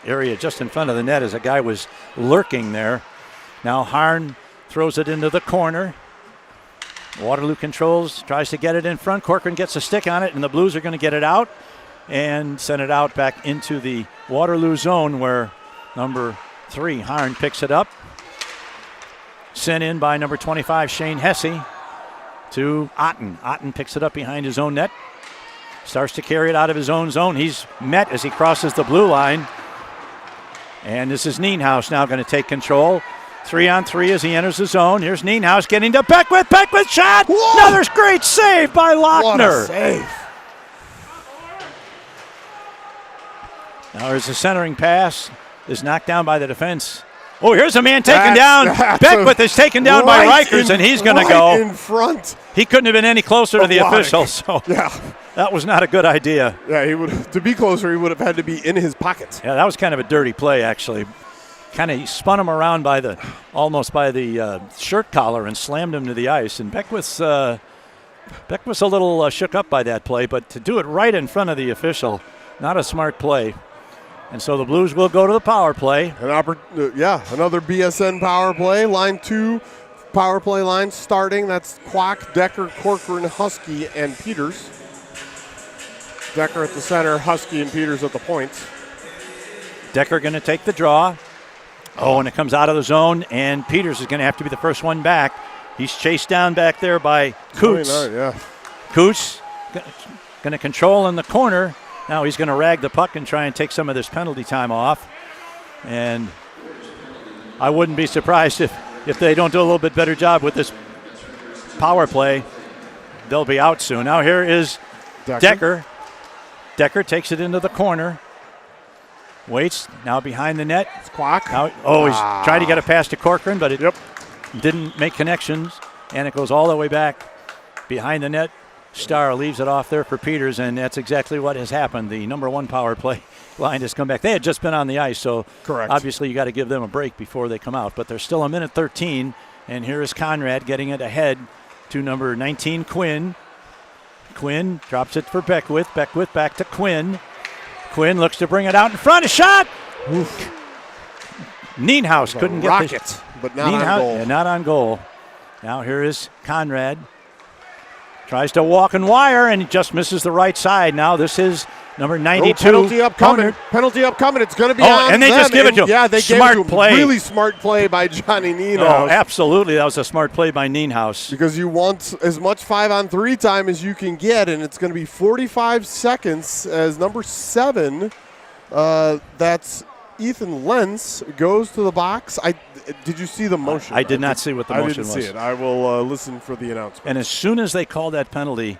area just in front of the net as a guy was lurking there. Now Harn throws it into the corner. Waterloo controls, tries to get it in front. Corcoran gets a stick on it, and the Blues are going to get it out and send it out back into the Waterloo zone where number 3, Harn, picks it up. Sent in by number 25, Shane Hesse, to Otten. Otten picks it up behind his own net. Starts to carry it out of his own zone. He's met as he crosses the blue line. And this is Nienhuis now going to take control. 3-on-3 as he enters the zone. Here's Nienhuis getting to Beckwith. Beckwith shot. Whoa! Another great save by Lochner. What a save. Now there's a centering pass. Is knocked down by the defense. Oh, here's a man taken down. Beckwith is taken down by Reichers, and he's going to go. In front. He couldn't have been any closer to the official, so that was not a good idea. Yeah, he would. To be closer, he would have had to be in his pocket. Yeah, that was kind of a dirty play, actually. Kind of spun him around almost by the shirt collar and slammed him to the ice. And Beckwith's a little shook up by that play, but to do it right in front of the official, not a smart play. And so the Blues will go to the power play. Another BSN power play. Line 2 power play line starting. That's Kwok, Decker, Corcoran, Husky, and Peters. Decker at the center, Husky and Peters at the points. Decker going to take the draw. Oh, and it comes out of the zone, and Peters is going to have to be the first one back. He's chased down back there by Coots. Coots going to control in the corner. Now he's going to rag the puck and try and take some of this penalty time off. And I wouldn't be surprised if they don't do a little bit better job with this power play. They'll be out soon. Now here is Decker. Decker takes it into the corner. Waits, now behind the net. It's Quack. Now, he's trying to get a pass to Corcoran, but it didn't make connections. And it goes all the way back behind the net. Starr leaves it off there for Peters, and that's exactly what has happened. The number one power play line has come back. They had just been on the ice, so correct. Obviously you got to give them a break before they come out. But there's still a minute 13, and here is Conrad getting it ahead to number 19, Quinn. Quinn drops it for Beckwith. Beckwith back to Quinn. Quinn looks to bring it out in front. A shot! Oof. Nienhuis couldn't get it, but not on goal. Yeah, not on goal. Now here is Conrad. Tries to walk and wire and just misses the right side. Now this is number 92. Penalty upcoming. Penalty upcoming. It's going to be on and they them. Just give it to him. Yeah, they smart gave it to him. Play. Really smart play by Johnny Nienhuis. Oh, absolutely. That was a smart play by Nienhuis. Because you want as much 5-on-3 time as you can get, and it's going to be 45 seconds as number 7, that's Ethan Lentz, goes to the box. Did you see the motion? I did not see what the motion was. I didn't see it. I will listen for the announcement. And as soon as they called that penalty,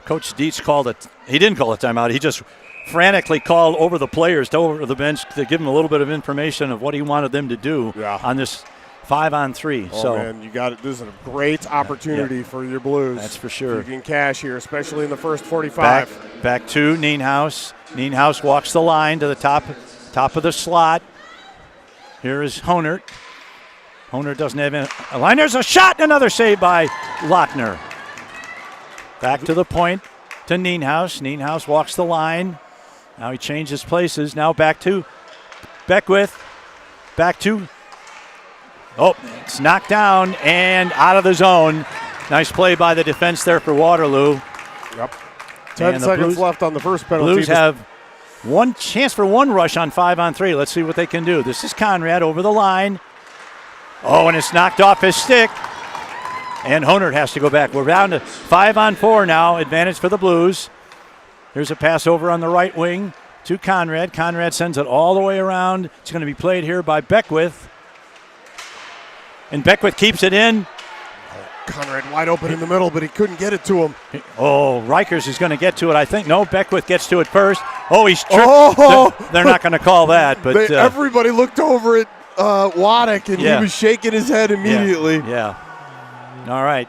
Coach Dietz called it. He didn't call a timeout. He just frantically called over the players, over the bench, to give them a little bit of information of what he wanted them to do on this 5-on-3. Oh, man, you got it. This is a great opportunity for your Blues. That's for sure. You can cash here, especially in the first 45. Back to Nienhuis. Nienhuis walks the line to the top of the slot. Here is Honert. Honert doesn't have a line. There's a shot and another save by Lochner. Back to the point to Nienhuis. Nienhuis walks the line. Now he changes places. Now back to Beckwith. It's knocked down and out of the zone. Nice play by the defense there for Waterloo. 10 seconds left on the first penalty. Blues have one chance for one rush on 5-on-3. Let's see what they can do. This is Conrad over the line. Oh, and it's knocked off his stick. And Honert has to go back. We're down to 5-on-4 now. Advantage for the Blues. Here's a pass over on the right wing to Conrad. Conrad sends it all the way around. It's going to be played here by Beckwith. And Beckwith keeps it in. Conrad wide open in the middle, but he couldn't get it to him. Oh, Reichers is going to get to it, I think. No, Beckwith gets to it first. Oh, he's tripped. Oh. They're not going to call that. But everybody looked over at Waddick, and he was shaking his head immediately. Yeah. All right.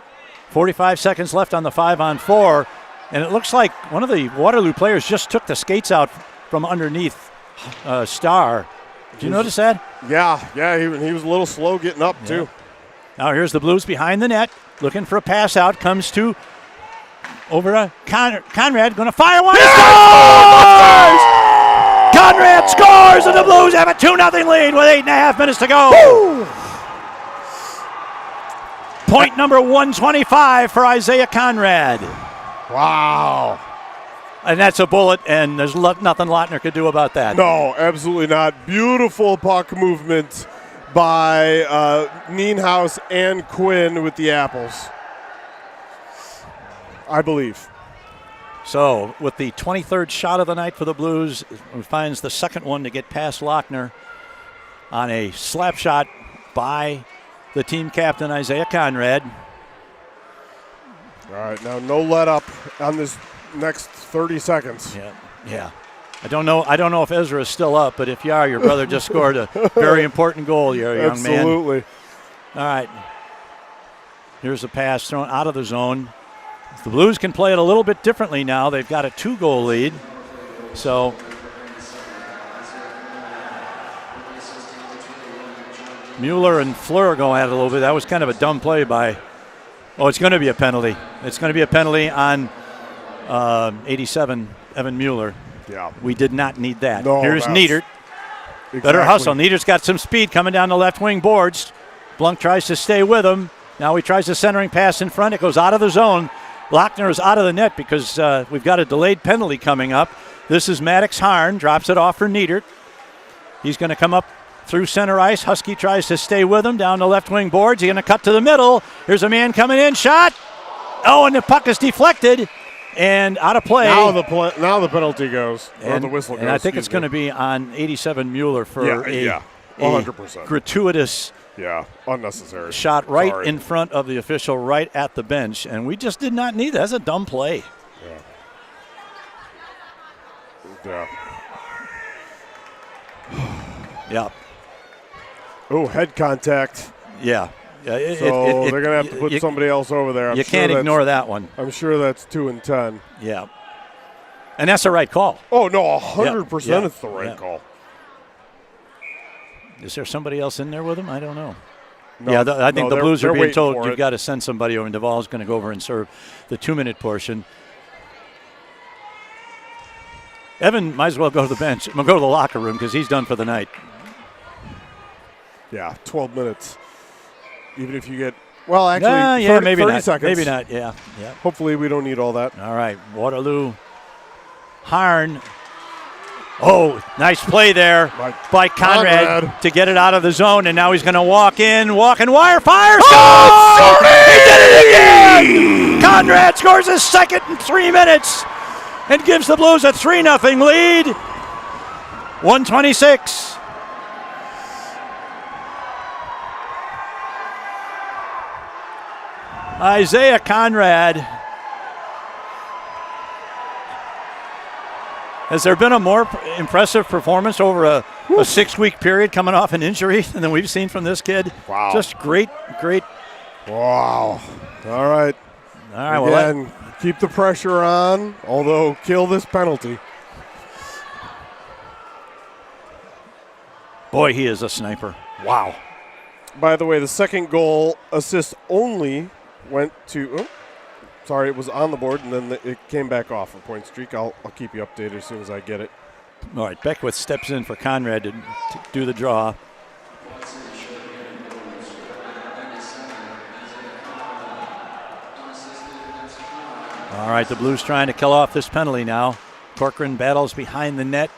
45 seconds left on the 5-on-4. And it looks like one of the Waterloo players just took the skates out from underneath Starr. Did you notice that? Yeah, he was a little slow getting up, too. Now here's the Blues behind the net, looking for a pass out. Comes to over to Conrad, going to fire one. Scores! Conrad scores, and the Blues have a 2-0 lead with 8.5 minutes to go. Woo! Point number 125 for Isaiah Conrad. Wow. And that's a bullet, and there's nothing Lochner could do about that. No, absolutely not. Beautiful puck movement by Nienhuis and Quinn with the Apples, I believe. So with the 23rd shot of the night for the Blues, he finds the second one to get past Lochner on a slap shot by the team captain, Isaiah Conrad. All right, now no let up on this next 30 seconds. Yeah. I don't know if Ezra is still up, but if you are, your brother just scored a very important goal, young man. Absolutely. All right. Here's a pass thrown out of the zone. The Blues can play it a little bit differently now. They've got a 2-goal lead. So Mueller and Fleur go at it a little bit. That was kind of a dumb play by – it's going to be a penalty. It's going to be a penalty on 87, Evan Mueller. Yeah. We did not need that. No, here's Niedert. Exactly. Better hustle. Niedert's got some speed coming down the left wing boards. Blunk tries to stay with him. Now he tries the centering pass in front. It goes out of the zone. Lochner is out of the net because we've got a delayed penalty coming up. This is Maddox Harn. Drops it off for Niedert. He's going to come up through center ice. Husky tries to stay with him down the left wing boards. He's going to cut to the middle. Here's a man coming in. Shot. Oh, and the puck is deflected and out of play. Now the penalty goes, or the whistle goes. And I think it's going to be on 87 Mueller for a 100%. gratuitous unnecessary shot right in front of the official, right at the bench. And we just did not need that. That's a dumb play. Yeah. Yeah. Oh, head contact. Yeah. So they're going to have to put somebody else over there. You can't ignore that one. I'm sure that's 2 and 10. Yeah. And that's the right call. Oh, no, 100% it's the right call. Is there somebody else in there with him? I don't know. No, I think the Blues are being told you've it. got to send somebody over, and Duvall's going to go over and serve the 2-minute portion. Evan might as well go to the bench. Go to the locker room because he's done for the night. Yeah, 12 minutes. Even if you get, well, actually, 30, maybe 30 not. seconds. Maybe not, yeah. Hopefully we don't need all that. All right, Waterloo. Harn. Oh, nice play there by Conrad to get it out of the zone, and now he's going to walk in wire, fires. Oh, He did it again! Conrad scores his second in 3 minutes and gives the Blues a 3-0 lead. 1:26. Isaiah Conrad. Has there been a more impressive performance over a 6-week period coming off an injury than we've seen from this kid? Wow. Just great. Wow. All right. Again, keep the pressure on, although kill this penalty. Boy, he is a sniper. Wow. By the way, the second goal assist only went to it was on the board, and then it came back off for point streak. I'll keep you updated as soon as I get it. All right, Beckwith steps in for Conrad to do the draw. All right, the Blues trying to kill off this penalty now. Corcoran battles behind the net.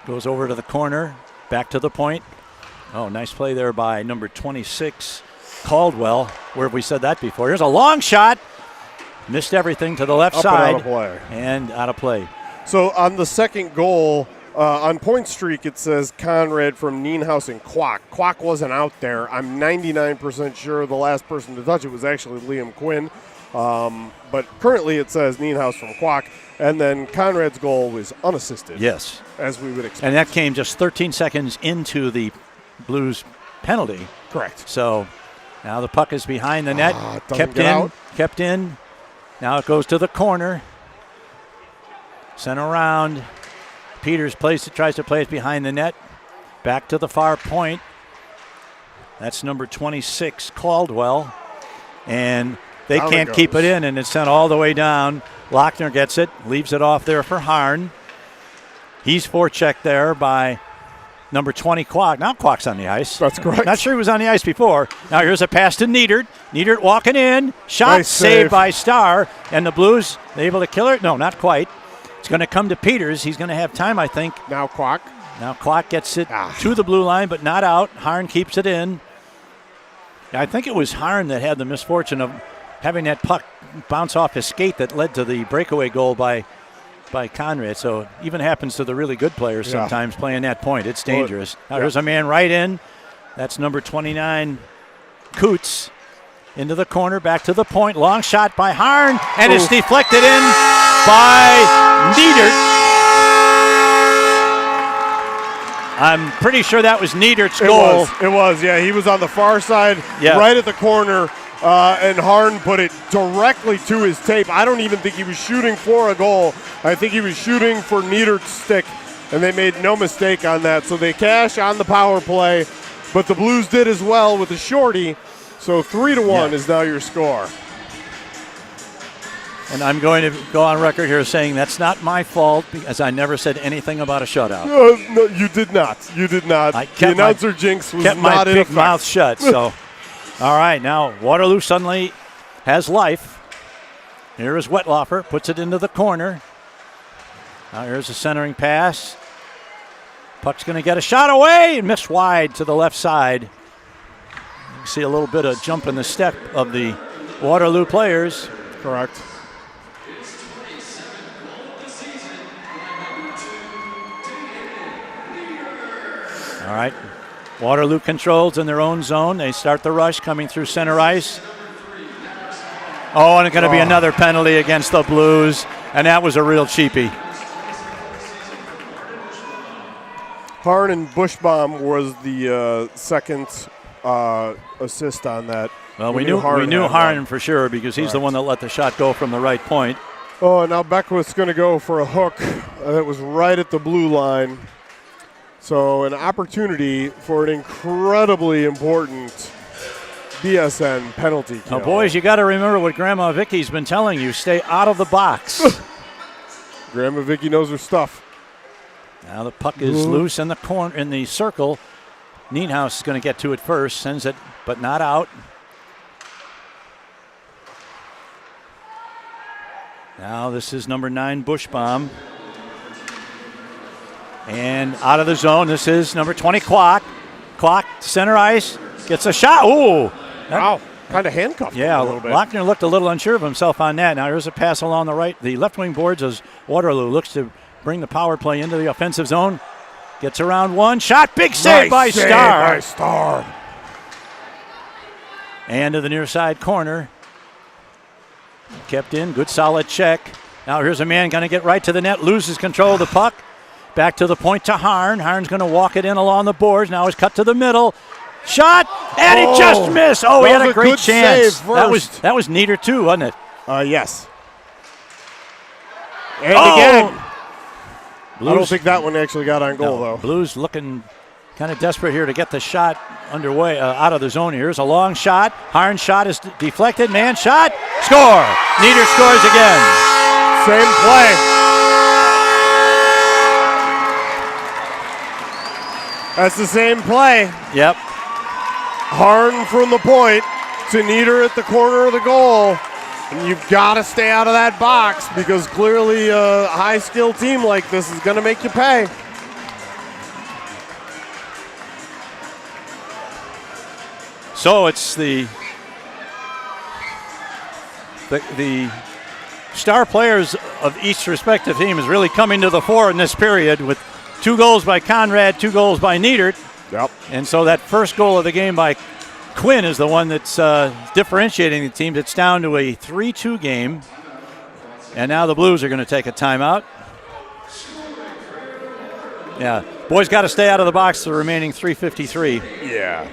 Goes over to the corner, back to the point. Oh, nice play there by number 26, Caldwell. Where have we said that before? Here's a long shot. Missed everything to the left side. And out of play. So on the second goal, on point streak, it says Conrad from Nienhuis and Kwok. Kwok wasn't out there. I'm 99% sure the last person to touch it was actually Liam Quinn. But currently it says Nienhuis from Kwok. And then Conrad's goal was unassisted. Yes. As we would expect. And that came just 13 seconds into the Blues penalty. Correct. So now the puck is behind the net. Kept in. Now it goes to the corner. Sent around. Peters tries to play it behind the net. Back to the far point. That's number 26, Caldwell. And they can't keep it in, and it's sent all the way down. Lochner gets it, leaves it off there for Harn. He's forechecked there by number 20, Kwok. Now Kwok's on the ice. That's correct. Not sure he was on the ice before. Now here's a pass to Niedert. Niedert walking in. Shot nice saved by Starr. And the Blues, they able to kill it? No, not quite. It's going to come to Peters. He's going to have time, I think. Now Kwok. Now Kwok gets it to the blue line, but not out. Harn keeps it in. I think it was Harn that had the misfortune of having that puck bounce off his skate that led to the breakaway goal by Conrad. So it even happens to the really good players sometimes playing that point. It's dangerous. Now there's a man right in. That's number 29, Coots. Into the corner, back to the point. Long shot by Harn, and it's deflected in by Niedert. I'm pretty sure that was Niedert's goal. It was, yeah. He was on the far side, right at the corner, and Harn put it directly to his tape. I don't even think he was shooting for a goal. I think he was shooting for Niedert's stick, and they made no mistake on that. So they cash on the power play, but the Blues did as well with a shorty. So 3-1 is now your score. And I'm going to go on record here saying that's not my fault because I never said anything about a shutout. No, you did not. You did not. The announcer jinx was kept not my in big effect. mouth shut. So, all right, now Waterloo suddenly has life. Here is Wetlaufer, puts it into the corner. Now here's a centering pass. Puck's going to get a shot away and miss wide to the left side. You can see a little bit of jump in the step of the Waterloo players. Correct. All right. Waterloo controls in their own zone. They start the rush coming through center ice. Oh, and it's going to be another penalty against the Blues, and that was a real cheapie. Harn and Bushbaum was the second assist on that. Well, we knew Harn for sure because he's the one that let the shot go from the right point. Oh, and now Beckwith's going to go for a hook that was right at the blue line. So an opportunity for an incredibly important BSN penalty kill. Now, boys, you got to remember what Grandma Vicky's been telling you. Stay out of the box. Grandma Vicky knows her stuff. Now the puck is loose in the corner, in the circle. Nienhuis is going to get to it first, sends it, but not out. Now this is number 9, Bushbaum. And out of the zone, this is number 20, Kwok. Kwok, center ice, gets a shot. Ooh! Wow, kind of handcuffed him a little bit. Lochner looked a little unsure of himself on that. Now here's a pass along the right. The left wing boards as Waterloo looks to bring the power play into the offensive zone. Gets around one. Shot. Big save by Starr. And to the near side corner. Kept in. Good solid check. Now here's a man going to get right to the net. Loses control of the puck. Back to the point to Harn. Harn's going to walk it in along the boards. Now he's cut to the middle. Shot. And he just missed. Oh, he had a great chance. That was Nieder too, wasn't it? Yes. And again. Blues, I don't think that one actually got on goal, though. Blues looking kind of desperate here to get the shot underway, out of the zone here. Here's a long shot. Harn's shot is deflected. Man shot. Score. Nieder scores again. Same play. That's the same play. Yep. Harn from the point to Nieder at the corner of the goal. And you've got to stay out of that box because clearly a high-skilled team like this is going to make you pay. So it's the star players of each respective team is really coming to the fore in this period with 2 goals by Conrad, 2 goals by Nieder. Yep. And so that first goal of the game by Quinn is the one that's differentiating the teams. It's down to a 3-2 game. And now the Blues are going to take a timeout. Yeah, boys got to stay out of the box the remaining 3:53. Yeah.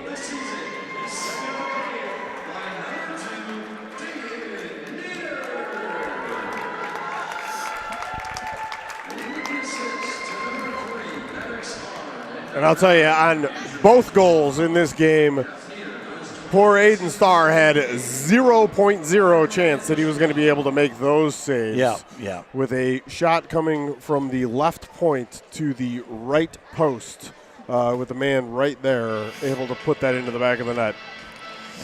And I'll tell you, on both goals in this game, poor Aiden Starr had 0.0 chance that he was going to be able to make those saves. Yeah. With a shot coming from the left point to the right post, with the man right there able to put that into the back of the net.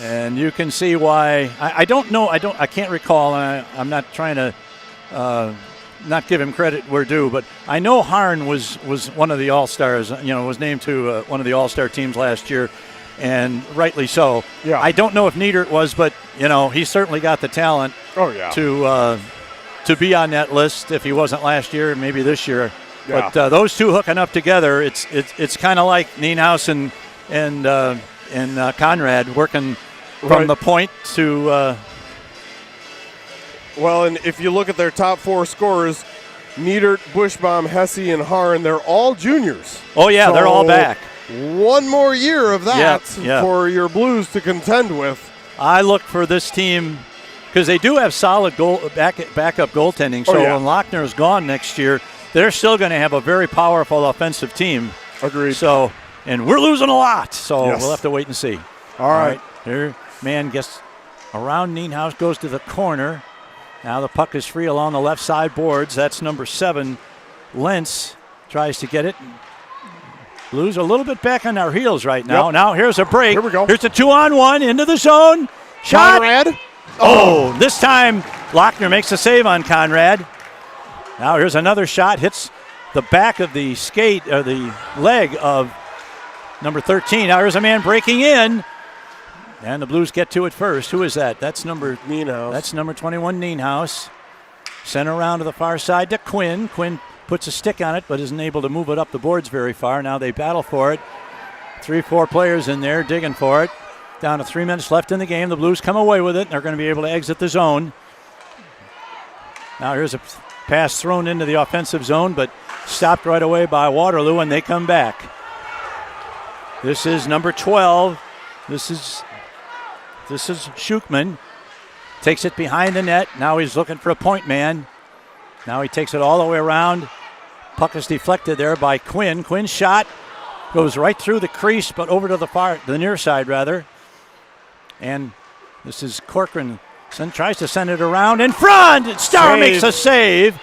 And you can see why. I don't know. I can't recall. And I'm not trying to not give him credit where due, but I know Harn was one of the All-Stars. Was named to one of the All-Star teams last year, and rightly so. Yeah. I don't know if Nieder was, but he certainly got the talent. Oh yeah. To be on that list. If he wasn't last year, maybe this year. Yeah. But those two hooking up together, it's kind of like Nienhuis and Conrad working from the point to. Well, and if you look at their top 4 scorers, Nieder, Bushbaum, Hesse, and Harn, they're all juniors. Oh, yeah, so they're all back. One more year of that for your Blues to contend with. I look for this team because they do have solid backup goaltending. So when Lochner is gone next year, they're still going to have a very powerful offensive team. Agreed. So, and we're losing a lot, so we'll have to wait and see. All right. Here, man gets around Nienhuis, goes to the corner. Now the puck is free along the left side boards. That's number 7. Lentz tries to get it. Blues a little bit back on our heels right now. Yep. Now here's a break. Here we go. Here's a 2-on-1 into the zone. Shot. Conrad. Oh, this time Lochner makes a save on Conrad. Now here's another shot. Hits the back of the skate or the leg of number 13. Now there's a man breaking in, and the Blues get to it first. Who is that? That's number Nienhuis. That's number 21, Nienhuis. Sent around to the far side to Quinn. Quinn puts a stick on it, but isn't able to move it up the boards very far. Now they battle for it. 3-4 players in there digging for it. Down to 3 minutes left in the game. The Blues come away with it, and they're going to be able to exit the zone. Now here's a pass thrown into the offensive zone, but stopped right away by Waterloo, and they come back. This is number 12. This is Schukman. Takes it behind the net. Now he's looking for a point man. Now he takes it all the way around. Puck is deflected there by Quinn. Quinn's shot goes right through the crease, but over to the near side rather. And this is Corcoran. Tries to send it around in front. Starr makes a save.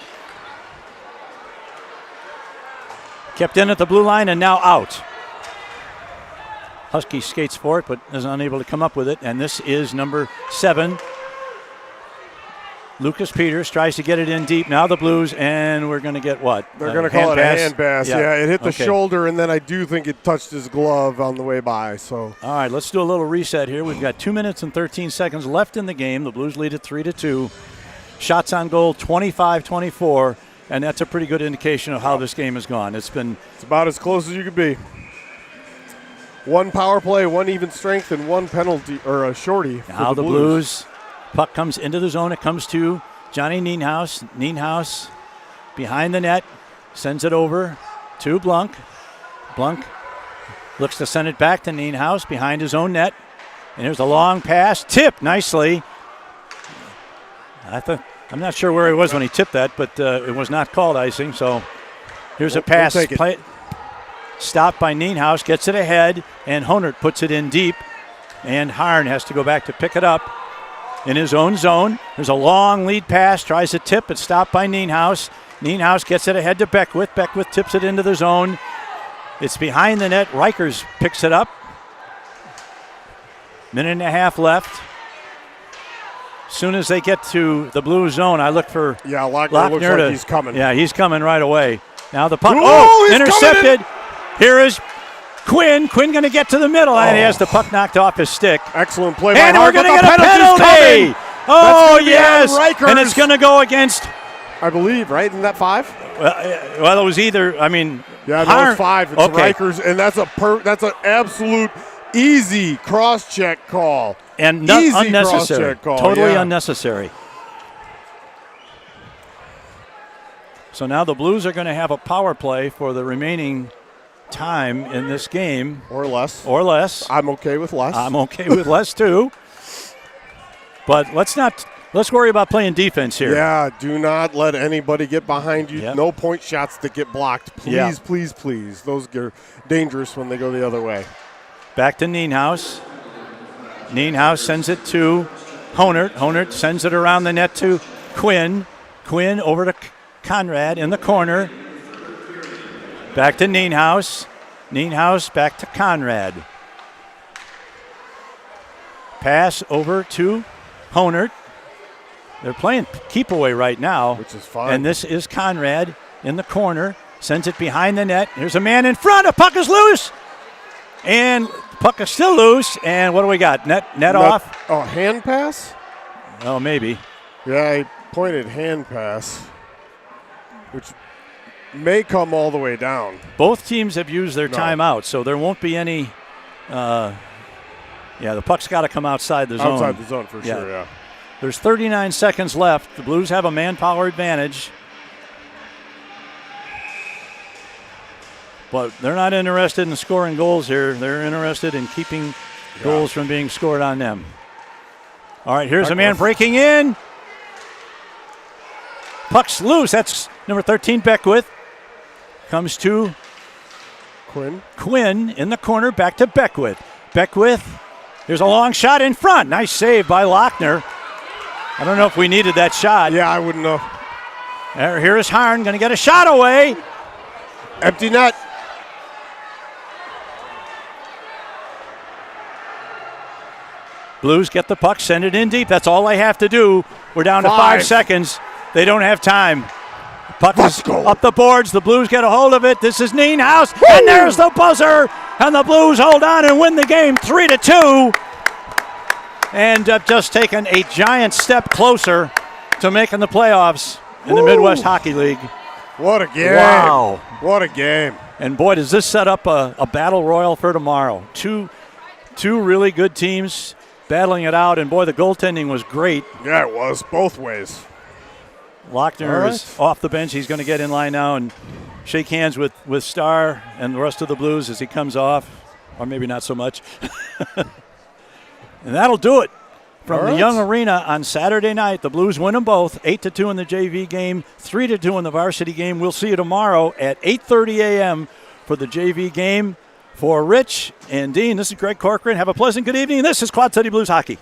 Kept in at the blue line and now out. Husky skates for it, but is unable to come up with it. And this is number 7. Lucas Peters tries to get it in deep. Now the Blues, and we're going to get what? They're going to call it a hand pass. Yeah, it hit the shoulder, and then I do think it touched his glove on the way by. So, all right, let's do a little reset here. We've got 2 minutes and 13 seconds left in the game. The Blues lead it 3-2. Shots on goal 25-24, and that's a pretty good indication of how this game has gone. It's about as close as you could be. One power play, one even strength, and one penalty or a shorty. Now the Blues. Puck comes into the zone. It comes to Johnny Nienhuis. Nienhuis behind the net. Sends it over to Blunk. Blunk looks to send it back to Nienhuis behind his own net. And here's a long pass. Tipped nicely. I'm not sure where he was when he tipped that, but it was not called icing. So here's a pass. Stopped by Nienhuis. Gets it ahead. And Honert puts it in deep. And Harn has to go back to pick it up. In his own zone. There's a long lead pass. Tries to tip. It's stopped by Nienhuis. Nienhuis gets it ahead to Beckwith. Beckwith tips it into the zone. It's behind the net. Reichers picks it up. Minute and a half left. As soon as they get to the blue zone, I look for Lochner looks like he's coming. Yeah, he's coming right away. Now the puck. Intercepted. Here is Quinn going to get to the middle, and he has the puck knocked off his stick. Excellent play. And we're going to get a penalty. Oh, yes. And it's going to go against. I believe, right? Isn't that 5? Well, it was either, Harn. It's 5. It's Reichers, and that's an absolute easy cross-check call. And unnecessary. Call, totally unnecessary. So now the Blues are going to have a power play for the remaining time in this game. Or less. I'm okay with less. I'm okay with less too. But let's worry about playing defense here. Yeah, do not let anybody get behind you. Yep. No point shots that get blocked. Please, please, please. Those are dangerous when they go the other way. Back to Nienhuis. Nienhuis sends it to Honert. Honert sends it around the net to Quinn. Quinn over to Conrad in the corner. Back to Nienhuis. Nienhuis back to Conrad. Pass over to Honert. They're playing keep away right now. Which is fine. And this is Conrad in the corner. Sends it behind the net. Here's a man in front. A puck is loose. And puck is still loose. And what do we got? Net off. Oh, hand pass? Oh, maybe. Yeah, he pointed hand pass, which may come all the way down. Both teams have used their timeout, so there won't be any. The puck's got to come outside the zone. Outside the zone for sure, yeah. There's 39 seconds left. The Blues have a manpower advantage. But they're not interested in scoring goals here. They're interested in keeping goals from being scored on them. All right, here's a man breaking in. Puck's loose. That's number 13, Beckwith. Comes to Quinn in the corner, back to Beckwith. Beckwith, here's a long shot in front. Nice save by Lochner. I don't know if we needed that shot. Yeah, I wouldn't know. Here is Harn, going to get a shot away. Empty net. Blues get the puck, send it in deep. That's all they have to do. We're down to 5 seconds. They don't have time. Puck Let's is go. up the boards. The Blues get a hold of it. This is Nienhuis, and there's the buzzer. And the Blues hold on and win the game 3-2. And just taken a giant step closer to making the playoffs in the Midwest Hockey League. What a game. Wow. What a game. And boy, does this set up a battle royal for tomorrow. Two really good teams battling it out, and boy, the goaltending was great. Yeah, it was. Both ways. Lochner is off the bench. He's going to get in line now and shake hands with Starr and the rest of the Blues as he comes off, or maybe not so much. And that'll do it from the Young Arena on Saturday night. The Blues win them both, 8-2 in the JV game, 3-2 in the varsity game. We'll see you tomorrow at 8:30 a.m. for the JV game. For Rich and Dean, this is Greg Corcoran. Have a pleasant good evening. This is Quad City Blues Hockey.